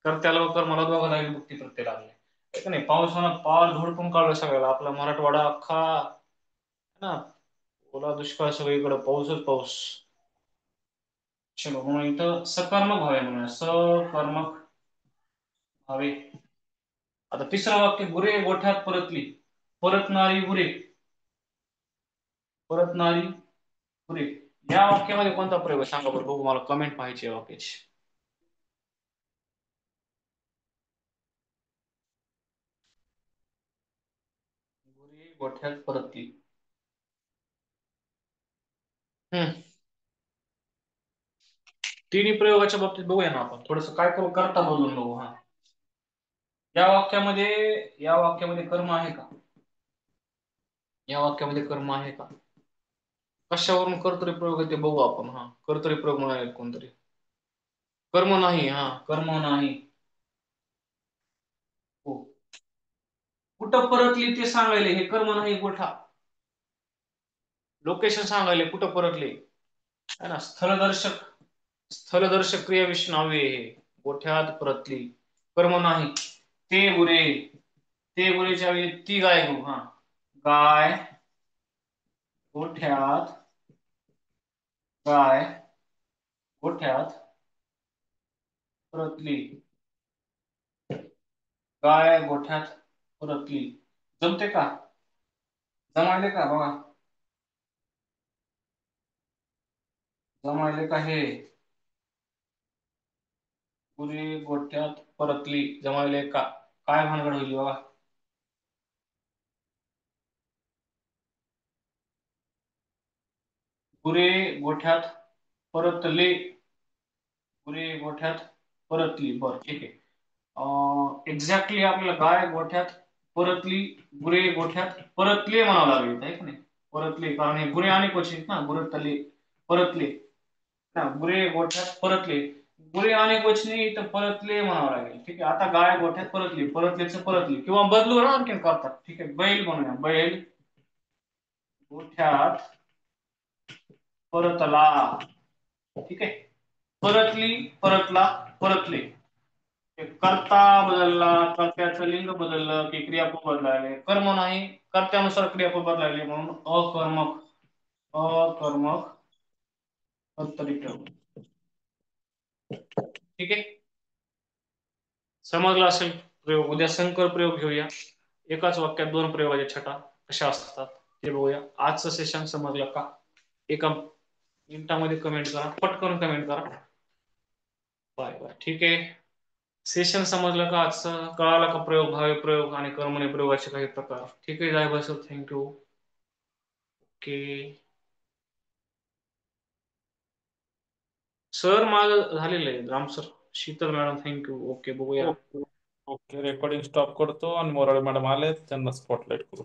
कर्त्याला व कर्माला दोघाला विभक्ती प्रत्यय लागलाय. एक नाही, पावसानं पार झोडपून काढलं सगळ्याला. आपला मराठवाडा अख्खा ना, ओला दुष्काळ, सगळीकडे पाऊसच पाऊस. चलो, म्हणून इथं सकर्मक भावे म्हणूया. सकर्मक भावे. आता तिसरं वाक्य, गुरे गोठ्यात परतली. परतणारी गुरे. या वाक्यामध्ये कोणता प्रयोग आहे सांगा बरं बघू, मला कमेंट पाहिजे या वाक्याची. गुरे गोठ्यात परतली. तिन्ही प्रयोगाच्या बाबतीत बघूया ना आपण. थोडस काय करू, करता बघून बघू. हा, या वाक्यामध्ये कर्म आहे का? या वाक्यामध्ये कर्म आहे का? कशावरून कर्तरी प्रयोग आहे ते बघू आपण. हा, कर्तरी प्रयोग म्हणाले कोणतरी. कर्म नाही. हा, कर्म नाही. हो, कुठं परतली ते सांगायले. हे कर्म नाही, गोठा. लोकेशन सांगायले कुठं परतले, है ना. स्थलदर्शक क्रिया विशेषणावे हे. गोठ्यात परतली, कर्म नाही. ते गुरेच्या वेळी ती गाय घेऊ. हा, गाय गोठ्यात गाय गोठ्यात परतली. गाय गोठ्यात परतली. जमते का? जमायले का बघा? जमायले का हे? गुरे गोठ्यात परतली जमायले का? काय भानगड होईल बघा. गुरे गोठ्यात परतले. गुरे गोठ्यात परतली. बरं, ठीक आहे. एक्झॅक्टली आपल्याला गाय गोठ्यात परतली, गुरे गोठ्यात परतले म्हणावं लागेल, आहे का नाही? परतले, कारण हे गुरे आणि क्वचित ना, गुरतले परतले ना. गुरे गोठ्यात परतले, गुरे आणि क्वचनी इथं परतले म्हणावं लागेल. ठीक आहे, आता गाय गोठ्यात परतली, परतलेच परतली, किंवा बदलू ना आणखीन करतात. ठीक आहे, बैल म्हणूया. बैल गोठ्यात परतला. ठीक आहे, परतली, परतला, परतले. कर्ता बदलला, कर्त्याचं लिंग बदललं की क्रियापद बदलायले. कर्म नाही, कर्त्यानुसार क्रियापद बदलायले, म्हणून अकर्मक कर्तरी प्रयोग. ठीक आहे, समजलं असेल प्रयोग. उद्या संकर प्रयोग घेऊया. एकाच वाक्यात 2 प्रयोगाच्या छटा कशा असतात ते बघूया. आजचं सेशन समजलं का? एका मिनिटामध्ये कमेंट करा, पटकन कमेंट करा. Bye bye. ठीक आहे. सेशन समजलं का आजचं? कळाला का प्रयोग, भावी प्रयोग आणि कर्मणी प्रयोगाचे काही प्रकार? ठीक आहे जाय सर, थँक्यू. ओके सर, माझं झालेलं आहे Ram sir. Sheetal madam thank you. Okay बघूया. ओके. ओके, रेकॉर्डिंग स्टॉप करतो आणि मोराळे मॅडम आले त्यांना स्पॉटलाइट करू.